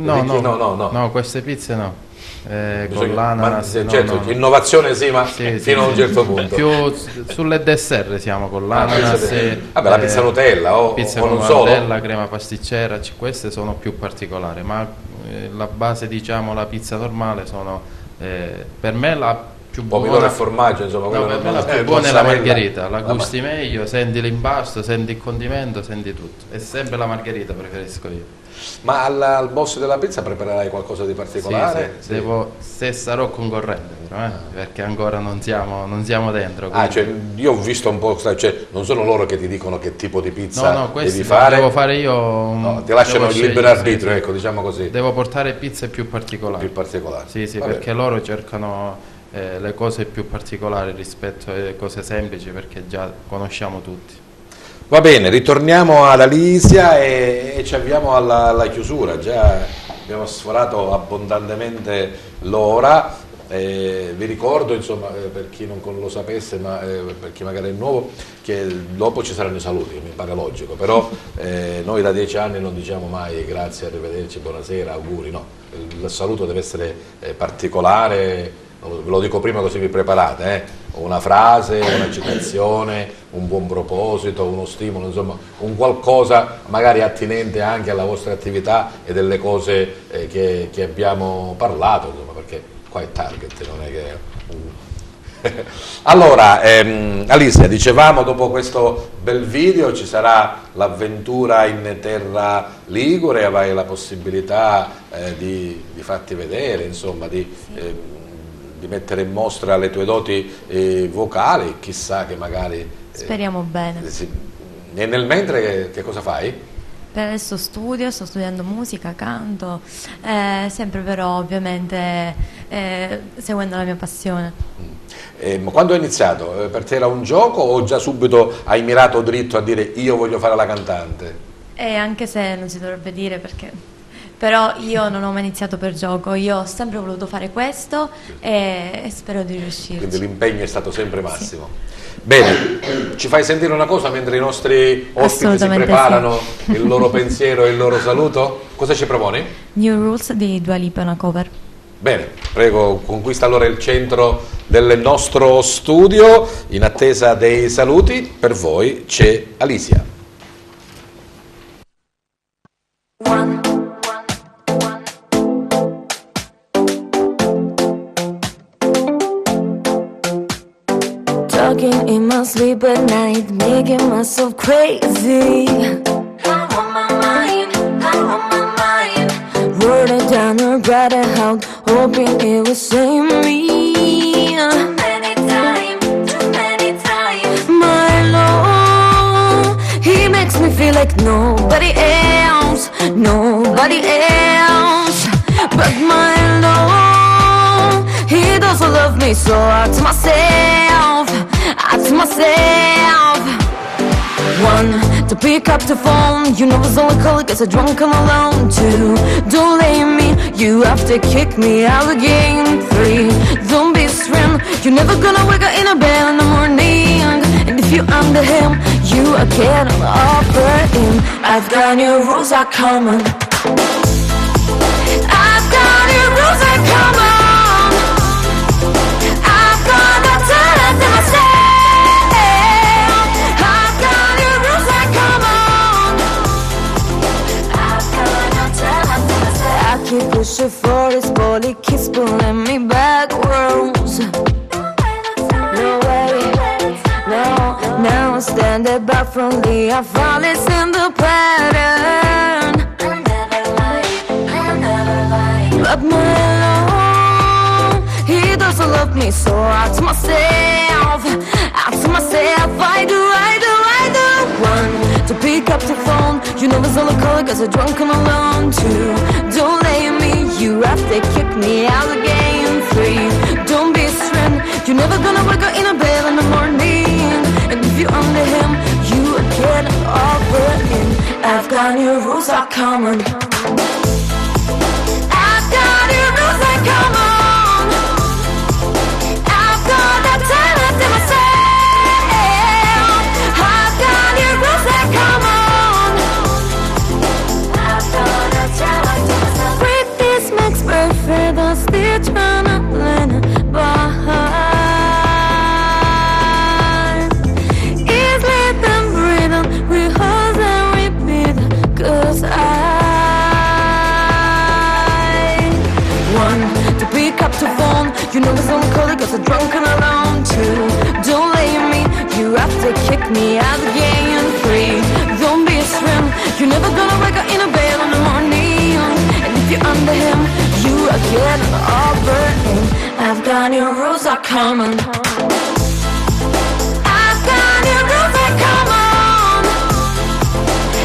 No, queste pizze no. Con l'ananas certo, innovazione sì, ma fino a un certo punto più sulle dessert siamo con l'ananas la pizza Nutella o non solo Nutella, crema pasticcera, queste sono più particolari, ma la base, diciamo, la pizza normale sono per me la più buona. Pomidoro e formaggio, insomma, per me la più buona è la margherita, la gusti meglio, senti l'impasto, senti il condimento, senti tutto. È sempre la margherita preferisco io. Ma al boss della pizza preparerai qualcosa di particolare? Sì. Se sarò concorrente. dentro, perché ancora non siamo dentro. Cioè, io ho visto un po', cioè, non sono loro che ti dicono che tipo di pizza devi fare. Devo fare io. No, ti lasciano il libero arbitrio, ecco, diciamo così. Devo portare pizze più particolari. Sì, perché loro cercano le cose più particolari rispetto alle cose semplici, perché già conosciamo tutti. Va bene, ritorniamo ad Alisia e ci avviamo alla chiusura. Già abbiamo sforato abbondantemente l'ora. Vi ricordo, insomma, per chi non lo sapesse, ma per chi magari è nuovo, che dopo ci saranno i saluti, che mi pare logico, però noi da 10 anni non diciamo mai grazie, arrivederci, buonasera, auguri, no, il saluto deve essere particolare, ve lo dico prima così vi preparate, una frase, una citazione, un buon proposito, uno stimolo, insomma un qualcosa magari attinente anche alla vostra attività e delle cose che abbiamo parlato, insomma, perché qua è target, non è che... Allora, Alisia, dicevamo, dopo questo bel video ci sarà l'avventura in terra ligure, avrai la possibilità di farti vedere, insomma, di mettere in mostra le tue doti vocali, chissà che magari... Speriamo bene. E nel mentre che cosa fai? Per adesso studio, sto studiando musica, canto, sempre però ovviamente seguendo la mia passione. Ma quando hai iniziato? Per te era un gioco o già subito hai mirato dritto a dire io voglio fare la cantante? Anche se non si dovrebbe dire, perché... Però io non ho mai iniziato per gioco, io ho sempre voluto fare questo e spero di riuscirci. Quindi l'impegno è stato sempre massimo. Sì. Bene, ci fai sentire una cosa mentre i nostri ospiti si preparano il loro pensiero e il loro saluto? Cosa ci proponi? New Rules di Dua Lipa, una cover. Bene, prego, conquista allora il centro del nostro studio. In attesa dei saluti, per voi c'è Alisia. Talking in my sleep at night, making myself crazy. I want my mind, I want my mind. Wrote it down or write it out, hoping it would save me. Too many times. My love, he makes me feel like nobody else, nobody else. But my love, he doesn't love me, so I ask myself, one, to pick up the phone, you know it's only call cause I'm drunk and alone. Two, don't blame me, you have to kick me out again. Three, don't be strong, you're never gonna wake up in a bed in the morning. And if you're under him, you are getting offer him. I've got new rules are common. I've got new rules are common. I've got no time to myself. Keep pushing for this ball, it keeps pulling me backwards. No way, no, now I'm standing back from the I fall in the pattern. But my love, he doesn't love me, so I ask myself, I do. One, to pick up the phone, you know it's only calling cause I'm drunk and alone. Two, don't blame me, you have to kick me out again. Three, don't be strong, you're never gonna wake up in a bed in the morning. And if you're under him, you are getting over him. I've got new rules are common. I've got new rules are common. I've got no time left in myself. Perfect, I'm still trying to plan it behind. It's let them breathe on, rehearse and repeat. Cause one, to pick up the phone, you know it's only calling cause I'm drunk and alone. Two, don't blame me, you have to kick me out again. Three, don't be a shrimp, you're never gonna wake up in a bed in the morning. And if you're under him, you are getting over him. I've got got new rules are coming. I've got new rules are coming.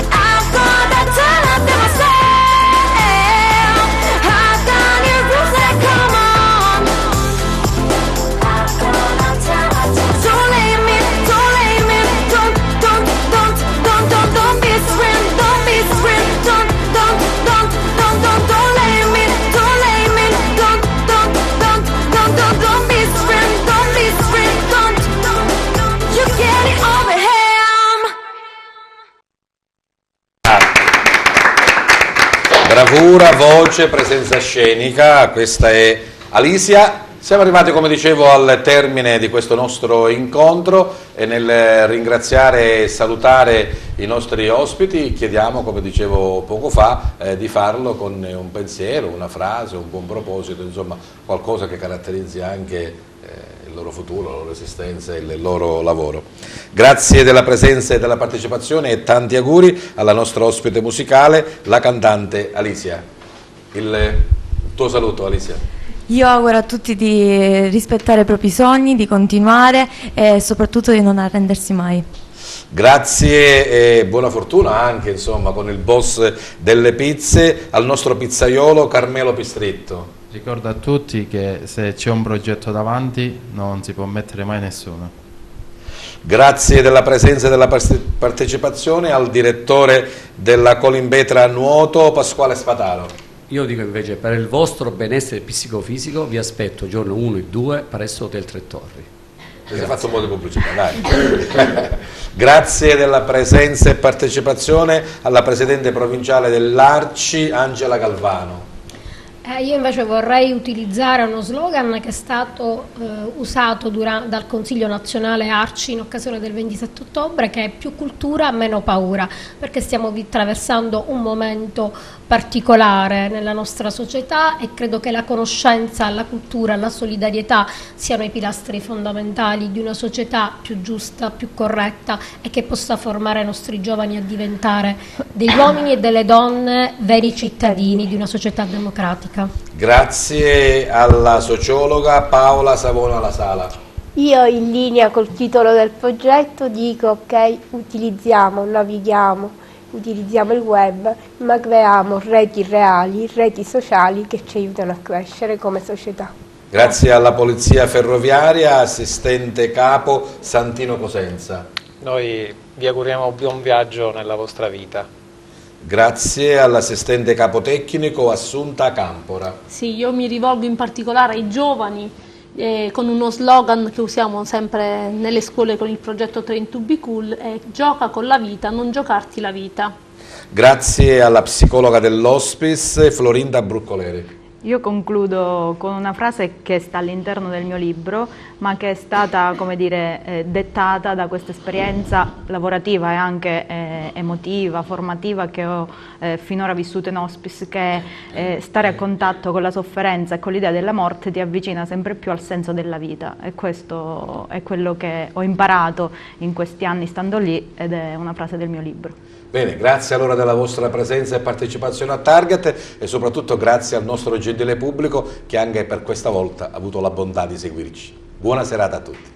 I've got that talent in myself. I've got new rules are coming. I've got that talent. Don't leave me, don't leave me, don't be screamed, don't be screamed, don't leave me, don't leave me, don't be screamed, don't be screamed, you get it over him. Bravura, voce, presenza scenica, questa è Alicia. Siamo arrivati, come dicevo, al termine di questo nostro incontro e nel ringraziare e salutare i nostri ospiti chiediamo, come dicevo poco fa, di farlo con un pensiero, una frase, un buon proposito, insomma qualcosa che caratterizzi anche il loro futuro, la loro esistenza e il loro lavoro. Grazie della presenza e della partecipazione e tanti auguri alla nostra ospite musicale, la cantante Alicia. Il tuo saluto, Alicia. Io auguro a tutti di rispettare i propri sogni, di continuare e soprattutto di non arrendersi mai. Grazie e buona fortuna anche, insomma, con il boss delle pizze, al nostro pizzaiolo Carmelo Pistritto. Ricordo a tutti che se c'è un progetto davanti non si può mettere mai nessuno. Grazie della presenza e della partecipazione al direttore della Colimbetra Nuoto, Pasquale Spataro. Io dico invece, per il vostro benessere psicofisico vi aspetto giorno 1 e 2 presso Hotel Tre Torri. Ti sei fatto un po' di pubblicità, dai. Grazie della presenza e partecipazione alla Presidente Provinciale dell'Arci, Angela Galvano. Io invece vorrei utilizzare uno slogan che è stato usato dal Consiglio Nazionale Arci in occasione del 27 ottobre, che è più cultura, meno paura, perché stiamo attraversando un momento particolare nella nostra società e credo che la conoscenza, la cultura, la solidarietà siano i pilastri fondamentali di una società più giusta, più corretta e che possa formare i nostri giovani a diventare degli uomini e delle donne veri cittadini di una società democratica. Grazie alla sociologa Paola Savona La Sala. Io in linea col titolo del progetto dico ok, navighiamo, utilizziamo il web, ma creiamo reti reali, reti sociali che ci aiutano a crescere come società. Grazie alla Polizia Ferroviaria, assistente capo Santino Cosenza. Noi vi auguriamo buon viaggio nella vostra vita. Grazie all'assistente capotecnico Assunta Campora. Sì, io mi rivolgo in particolare ai giovani con uno slogan che usiamo sempre nelle scuole con il progetto Train to be Cool, è gioca con la vita, non giocarti la vita. Grazie alla psicologa dell'Hospice Florinda Bruccoleri. Io concludo con una frase che sta all'interno del mio libro, ma che è stata, come dire, dettata da questa esperienza lavorativa e anche emotiva, formativa che ho finora vissuto in hospice, che stare a contatto con la sofferenza e con l'idea della morte ti avvicina sempre più al senso della vita, e questo è quello che ho imparato in questi anni stando lì, ed è una frase del mio libro. Bene, grazie allora della vostra presenza e partecipazione a Target e soprattutto grazie al nostro gentile pubblico che anche per questa volta ha avuto la bontà di seguirci. Buona serata a tutti.